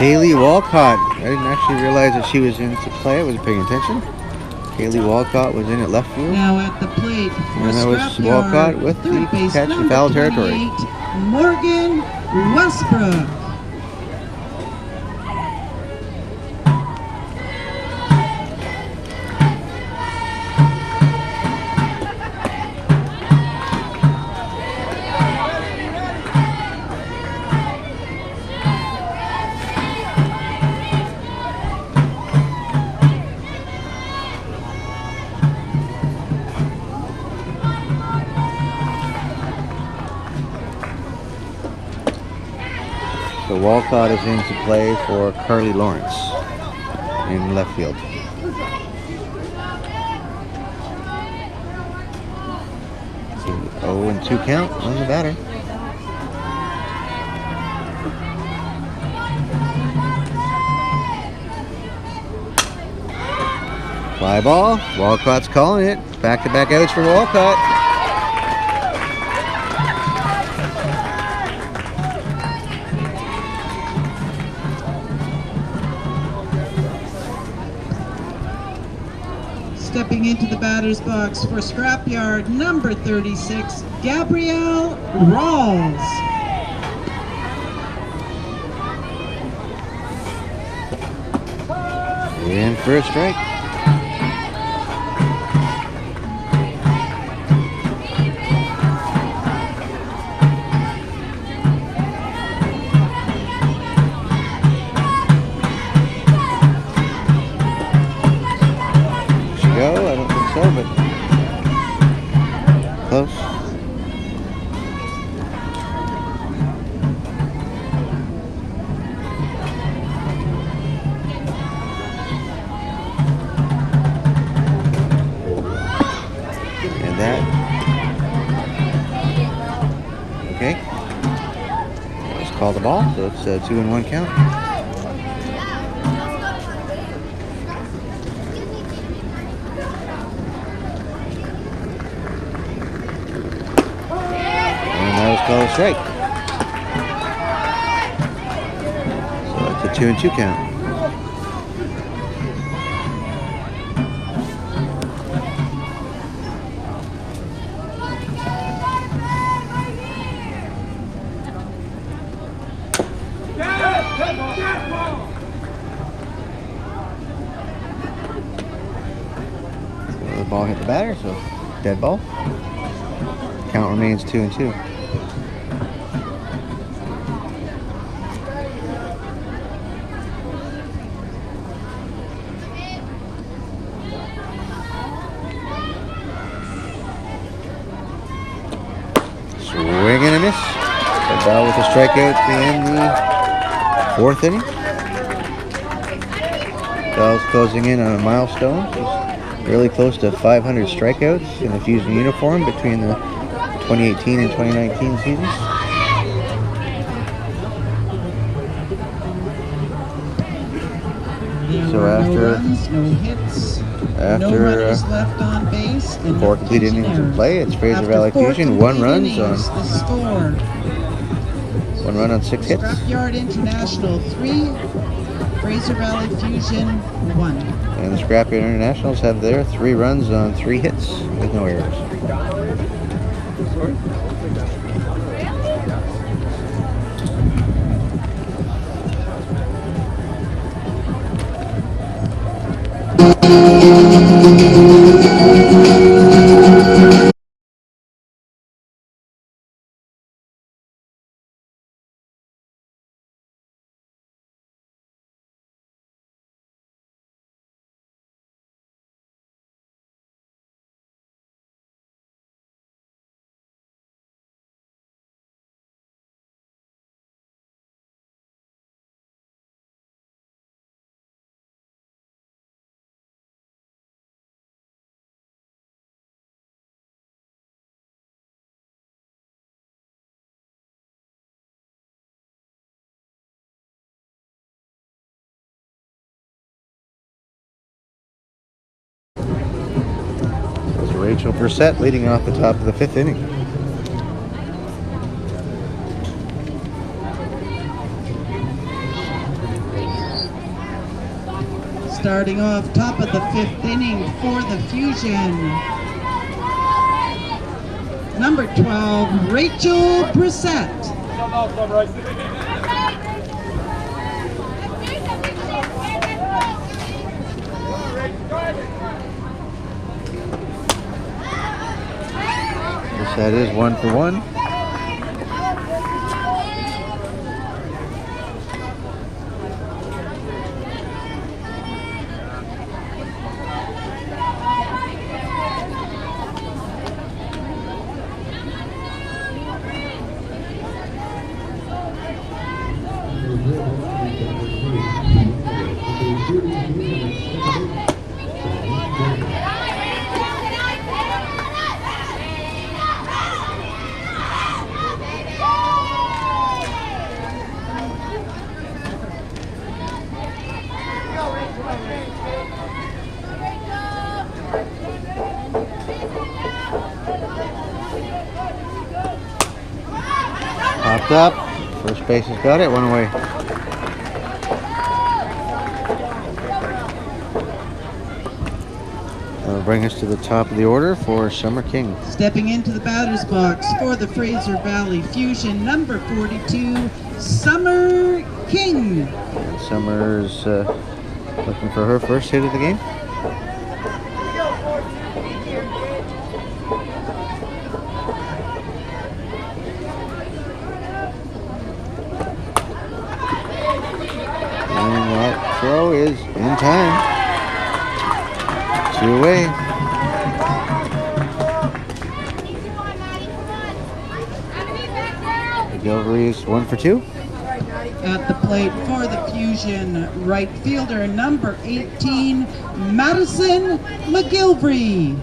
Kaylee Walcott. I didn't actually realize that she was into play. I wasn't paying attention. Kaylee Walcott was in at left field.
Now at the plate for
And that was
Scrapyard,
Walcott with the
third base
catch in
number
foul territory.
28, Morgan Westbrook.
So Walcott is into play for Carly Lawrence in left field. So 0-2 count on the batter. Fly ball. Walcott's calling it. Back-to-back outs for Walcott.
Stepping into the batter's box for Scrapyard, number 36, Gabrielle Rawls.
In for a strike. Go? I don't think so, but close. And that. Okay. Let's call the ball, so it's a 2-1 count. Call a strike. So it's a 2-2 count. So the ball hit the batter, so dead ball. Count remains 2-2. Swing and a miss. Bell with a strikeout in the 4th inning. Bell's closing in on a milestone. She's really close to 500 strikeouts in the Fusion uniform between the 2018 and 2019 seasons. So after
no runners left on base, and
4 complete innings in play, it's Fraser Valley Fusion. 1 run on 6 hits.
Scrapyard International 3, Fraser Valley Fusion 1.
And the Scrapyard Internationals have their 3 runs on 3 hits with no errors. Rachel Brissett leading off the top of the 5th inning.
Starting off top of the 5th inning for the Fusion. Number 12, Rachel Brissett.
That is 1 for 1. Popped up. First base has got it. 1 away. That'll bring us to the top of the order for Summer King.
Stepping into the batter's box for the Fraser Valley Fusion, number 42, Summer King.
And Summer's looking for her first hit of the game. And that throw is in time. 2 away. McGilvery is 1 for 2.
At the plate for the Fusion, right fielder, number 18, Madison McGilvery.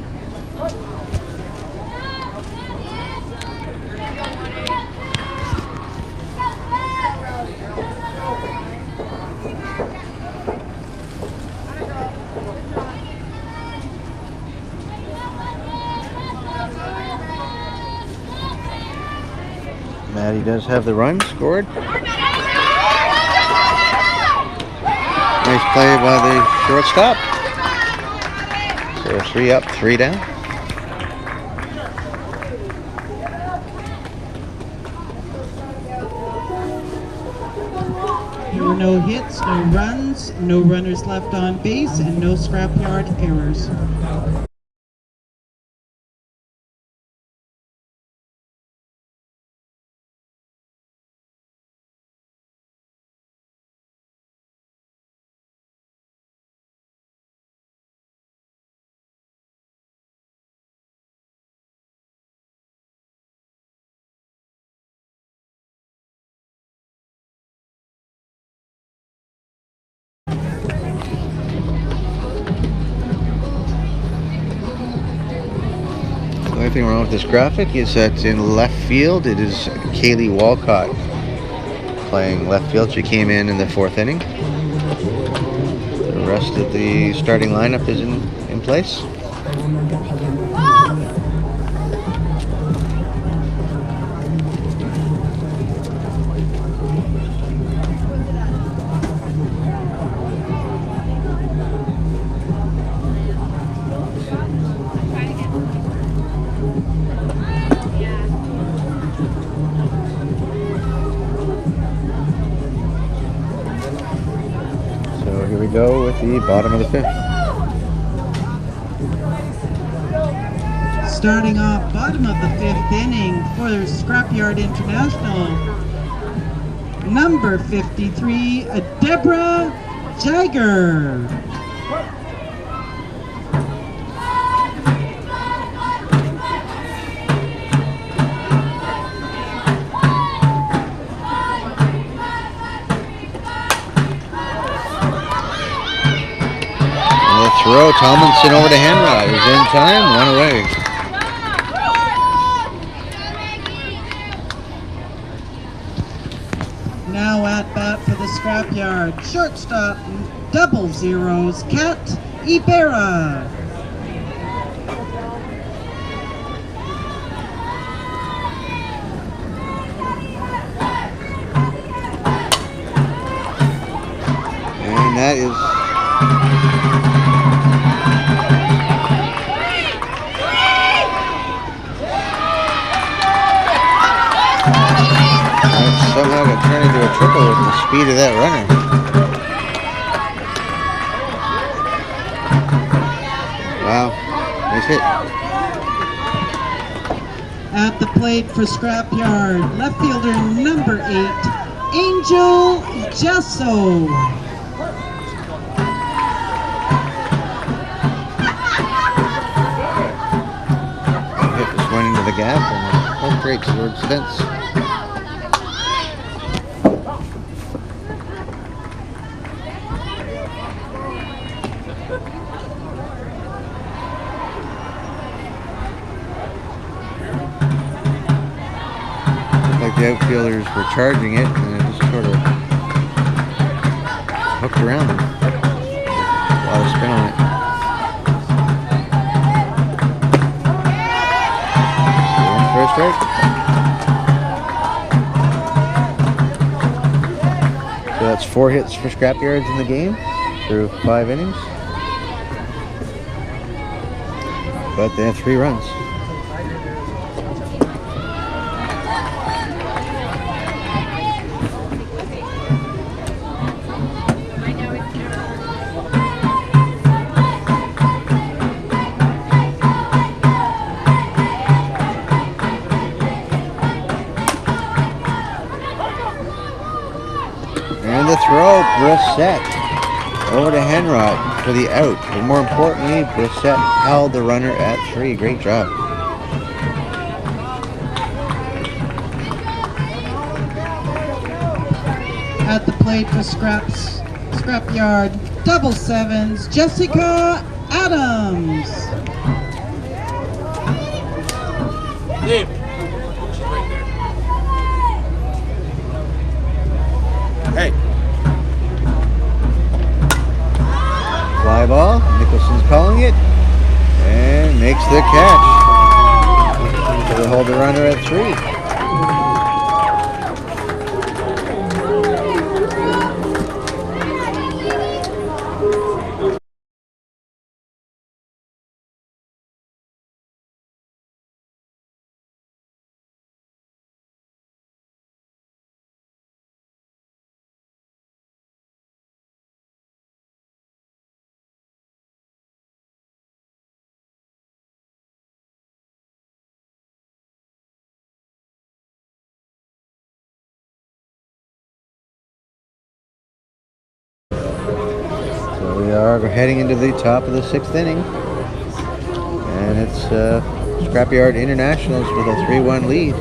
Maddie does have the run scored. Nice play by the shortstop. So 3 up, 3 down.
There were no hits, no runs, no runners left on base, and no scrapyard errors.
The only thing wrong with this graphic is that in left field it is Kaylee Walcott playing left field. She came in the 4th inning. The rest of the starting lineup is in place. Here we go with the bottom of the 5th.
Starting off bottom of the 5th inning for Scrapyard International, number 53, Deborah Jagger.
Throw Tomlinson over to Henry is in time, 1 away.
Now at bat for the Scrapyard, shortstop, double zeros, Kat Ibarra.
And that is That somehow got turned into a triple with the speed of that runner. Wow, nice hit.
At the plate for Scrapyard, left fielder number 8, Angel Gesso.
Hit this one into the gap and hope breaks towards fence. Like the outfielders were charging it and it just sort of hooked around them. A lot of spin on it. Going for a strike. So that's 4 hits for Scrapyards in the game through 5 innings. But they have 3 runs. And the throw, Brissett over to Henrod for the out. But more importantly, Brissett held the runner at 3. Great job.
At the plate for Scrapyard, double 7s, Jessica Adams.
Dave. Hey.
Fly ball, Nicholson's calling it, and makes the catch. So they hold the runner at 3. So we are heading into the top of the 6th inning. And it's Scrapyard Internationals with a 3-1 lead.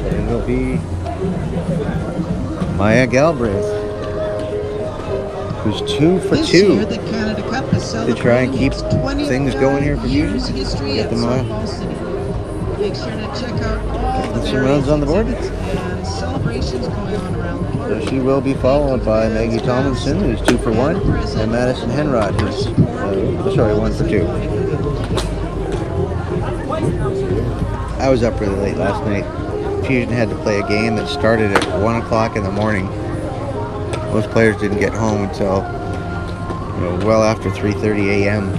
And it'll be Maya Galbraith, who's 2 for 2
This year, the Canada Cup is
to try and keep
celebrating its
things going here for
25
Fusion.
years history
Get
at
them
Softball City. Make sure to check out all the
some runs on the board.
exhibits and celebrations going on around the
So
park.
she will be followed by Maggie Tomlinson, who's 2 for 1, and Madison Henrod, who's 1 for 2. I was up really late last night. Fusion had to play a game that started at 1 o'clock in the morning. Most players didn't get home until well after 3:30 a.m.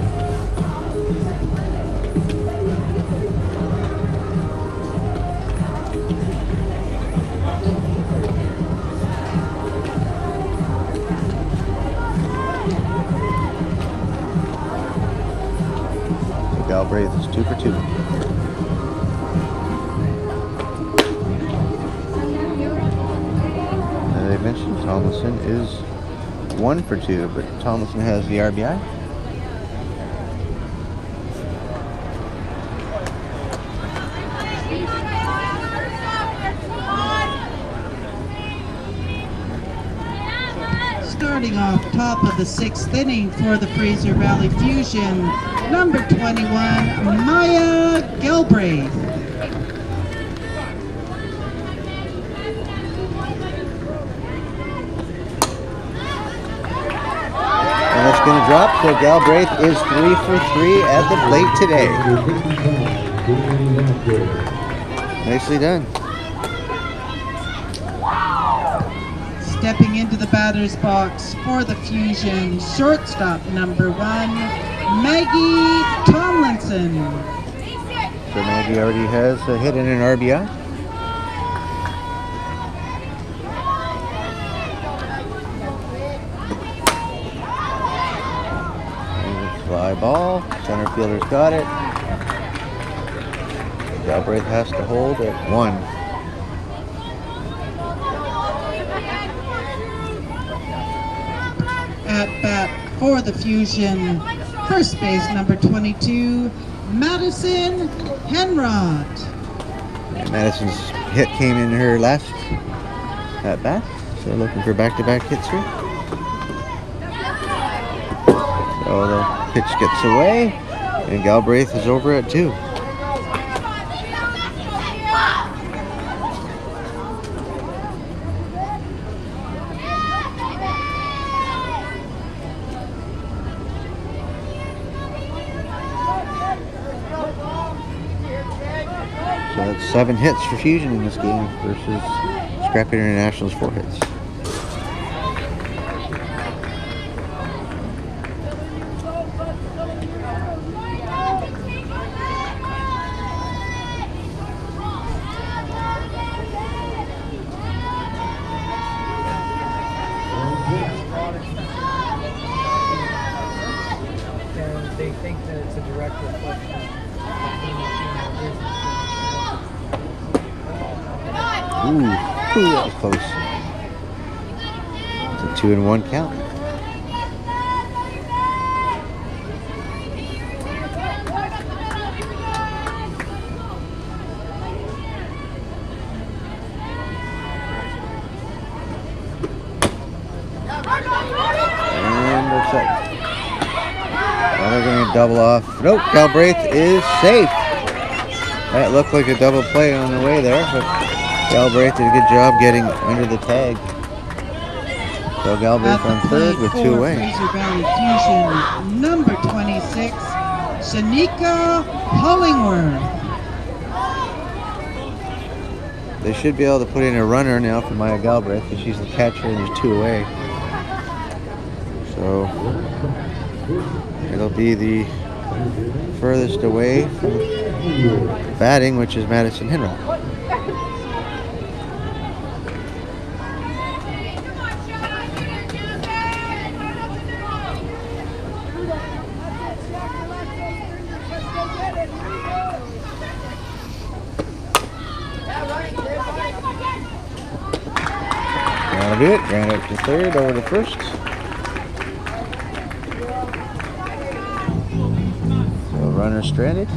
So Galbraith is 2 for 2. As I mentioned, Tomlinson is 1 for 2, but Tomlinson has the RBI.
Starting off top of the 6th inning for the Fraser Valley Fusion, number 21, Maya Galbraith.
And that's going to drop, so Galbraith is 3 for 3 at the plate today. Nicely done.
Stepping into the batter's box for the Fusion, shortstop number 1, Maggie Tomlinson.
So Maggie already has a hit and an RBI. Fly ball, center fielder's got it. Galbraith has to hold at 1.
At bat for the Fusion, first base number 22, Madison Henrod.
And Madison's hit came in her last at bat, so looking for back-to-back hits here. So the pitch gets away, and Galbraith is over at 2. So that's 7 hits for Fusion in this game versus Scrapyard International's 4 hits.
They think that it's a direct reflection of
Ooh, that was close. It's a 2-1 count. And looks like they're going to double off. Nope, Galbraith is safe. That looked like a double play on the way there, but Galbraith did a good job getting under the tag. So Galbraith on third with 2 away.
Fraser Valley Fusion, number 26, Shanika Hollingworth.
They should be able to put in a runner now for Maya Galbraith because she's the catcher and there's 2 away. So it'll be the furthest away from batting, which is Madison Henry. That'll do it. Ran out to third, over to first. So runner stranded.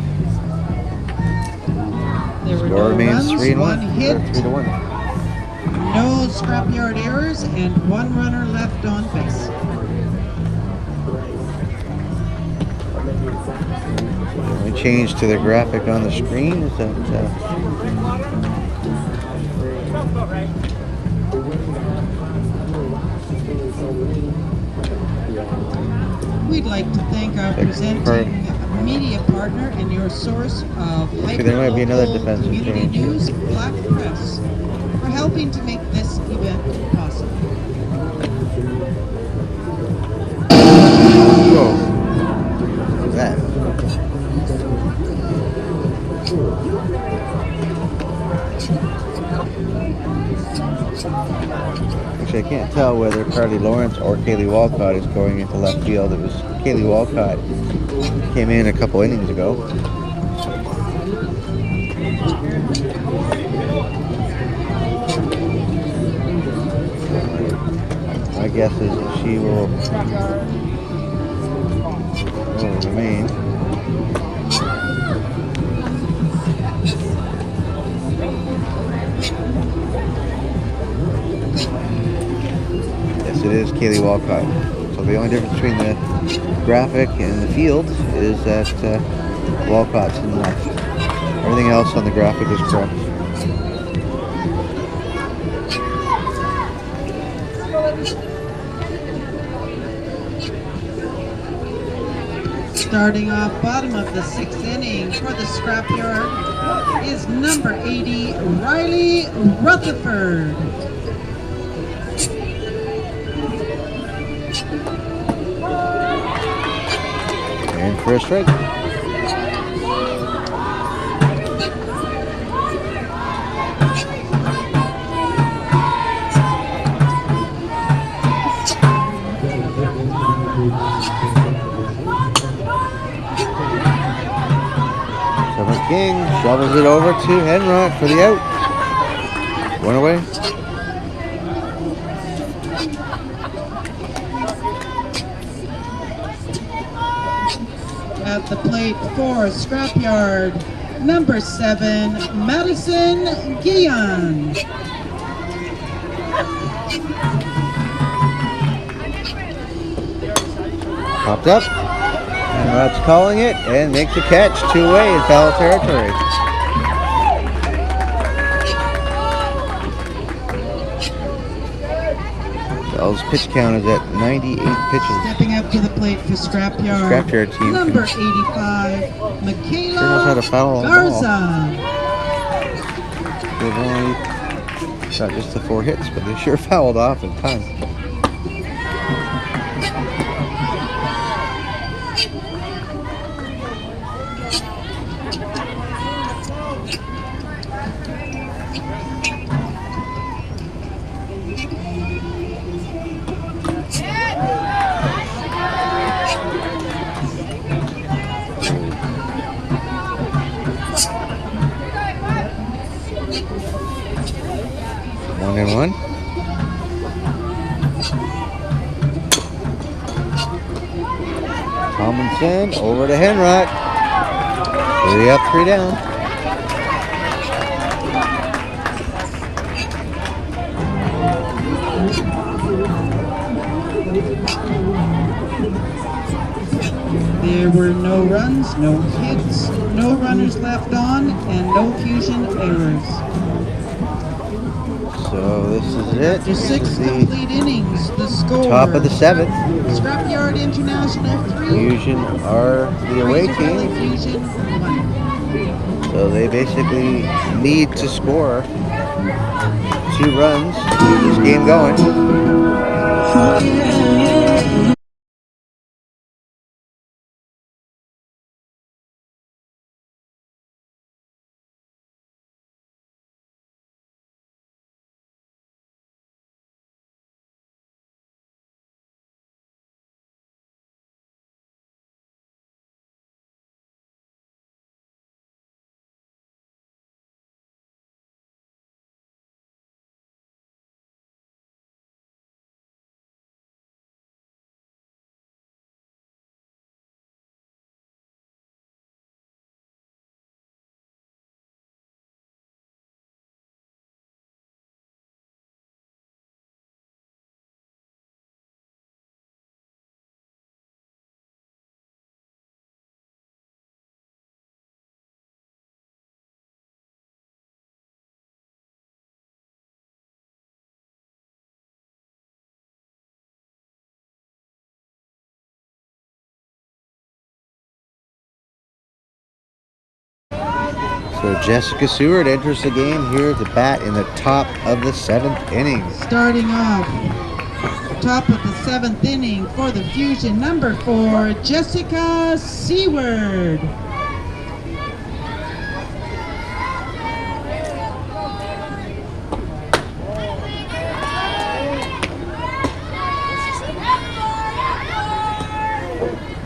There were
Score
no
remains
runs,
3-1.
one hit,
3-1.
no scrapyard errors, and 1 runner left on base.
The only change to the graphic on the screen is that
We'd like to thank our presenting media partner and your source of
there might be another
hyperlocal
defensive
community
change.
news, Black Press, for helping to make this event possible.
whoa. What was that? Actually, I can't tell whether Carly Lawrence or Kaylee Walcott is going into left field. It was Kaylee Walcott. Came in a couple innings ago. My guess is that she will remain. Yes, it is Kaylee Walcott. So the only difference between the graphic and the field is that Walcott's in the left. Everything else on the graphic is correct.
Starting off bottom of the 6th inning for the Scrapyard is number 80, Riley Rutherford.
And for a strike. Seventh King shovels it over to Henrock for the out. One away.
At the plate for Scrapyard, number 7, Madison Guillen.
Popped up. Henrock's calling it and makes a catch. 2 away in foul territory. Bell's pitch count is at 98 pitches.
Stepping up to the plate for Scrapyard,
Scrapyard team
number
can-
85,
Sure knows how to foul
Michaela
on the ball.
Garza.
They've only shot just the 4 hits, but they sure fouled off in time. One and one. Tomlinson over to Henrock. 3 up, 3 down.
There were no runs, no hits, no runners left on, and no fusion errors.
So this is it.
After 6
This is the
complete innings, the score.
top of the 7th.
Scrapyard International 3.
Fusion are the away
Fraser Valley
team.
Fusion 1.
So they basically need to score 2 runs to keep this game going. So Jessica Seward enters the game here to bat in the top of the 7th inning.
Starting off, top of the 7th inning for the Fusion, number 4, Jessica Seward.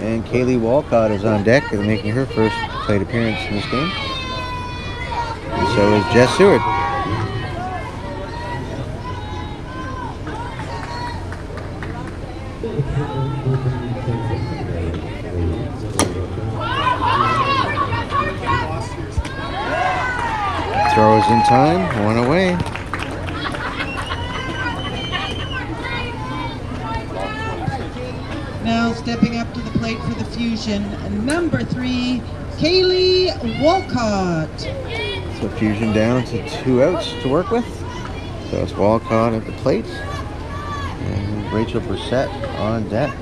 And Kaylee Walcott is on deck and making her first plate appearance in this game. And so is Jess Seward. Throws in time, 1 away.
Now stepping up to the plate for the Fusion, number 3, Kaylee Walcott.
So Fusion down to 2 outs to work with. So it's Walcott at the plate. And Rachel Brissett on deck.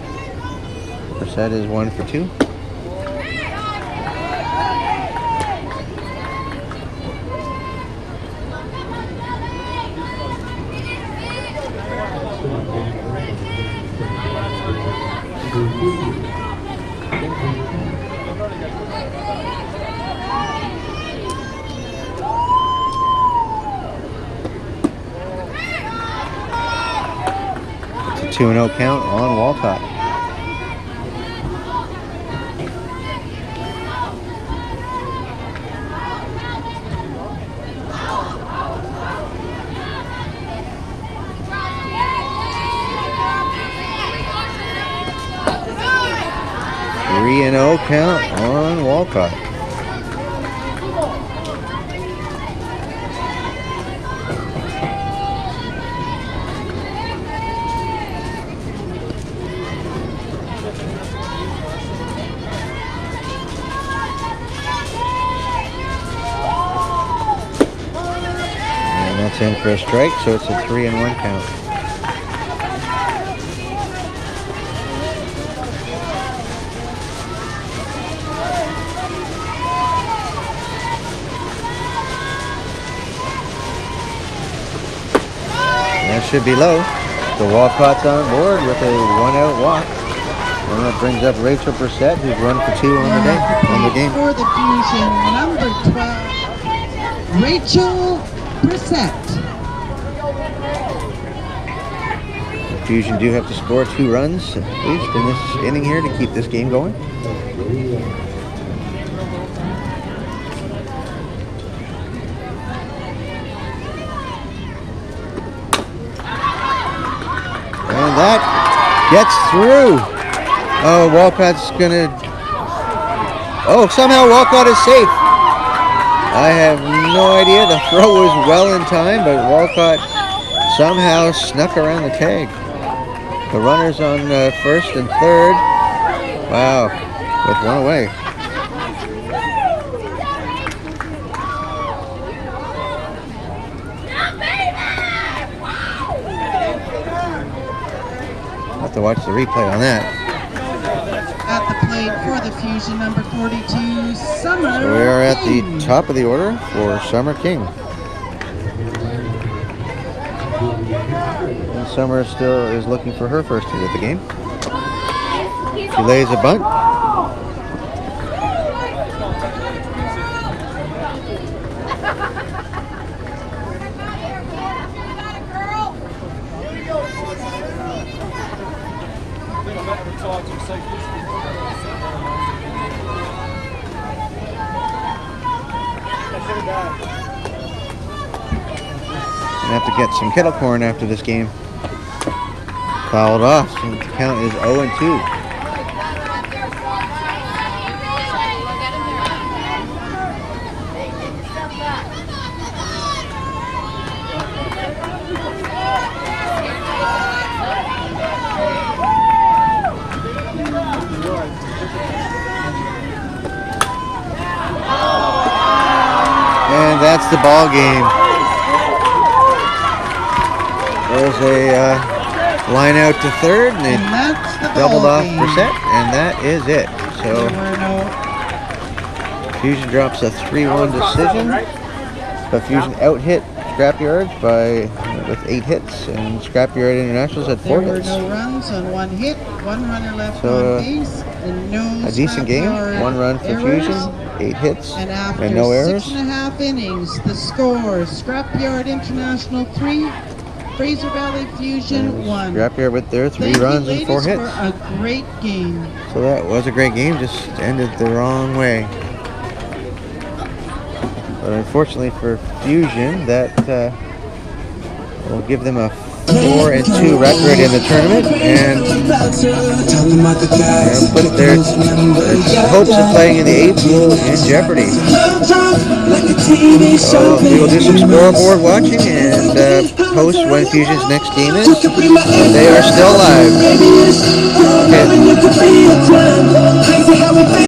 Brissett is 1 for 2. It's a 2-0 count on Walcott. Three and 0 count on Walcott. And that's in for a strike, so it's a 3 and 1 count. That should be low. So Walcott's on board with a 1-out walk. And that brings up Rachel Brissett, who's 1 for 2 on the day, on the game.
For the Fusion, number 12, Rachel Brissett.
The Fusion do have to score 2 runs at least in this inning here to keep this game going. And that gets through. Oh, Walcott's gonna... Oh, somehow Walcott is safe. I have no idea. The throw was well in time, but Walcott somehow snuck around the tag. The runners on first and third. Wow, with 1 away. Have to watch the replay on that.
At the plate for the Fusion, number 42, Summer.
So we are at the
King.
top of the order for Summer King. And Summer still is looking for her first hit of the game. She lays a bunt. Gonna have to get some kettle corn after this game. Fouled off, so the count is 0 and 2. And that's the ball game. There's a line out to third, and they
that's the
doubled
ball
off
game.
Brissett, and that is it. So Fusion drops a 3-1 decision. But Fusion out-hit Scrapyard with 8 hits, and Scrapyard Internationals had 4
There were
hits.
no runs on 1 hit, 1 runner left
So,
on base, and no
A decent game.
Scrapyard
1 run for
errors.
Fusion, 8 hits,
And after
and no errors.
6.5 innings, the score: Scrapyard International 3, Fraser Valley Fusion 1.
Scrapyard with their 3
Thank you,
runs and 4
ladies,
hits.
for a great game.
So that was a great game, just ended the wrong way. But unfortunately for Fusion, that will give them a 4-2 record in the tournament, and put their hopes of playing in the 8th in jeopardy. So we will do some scoreboard watching and post when Fusion's next game is. They are still live. Okay.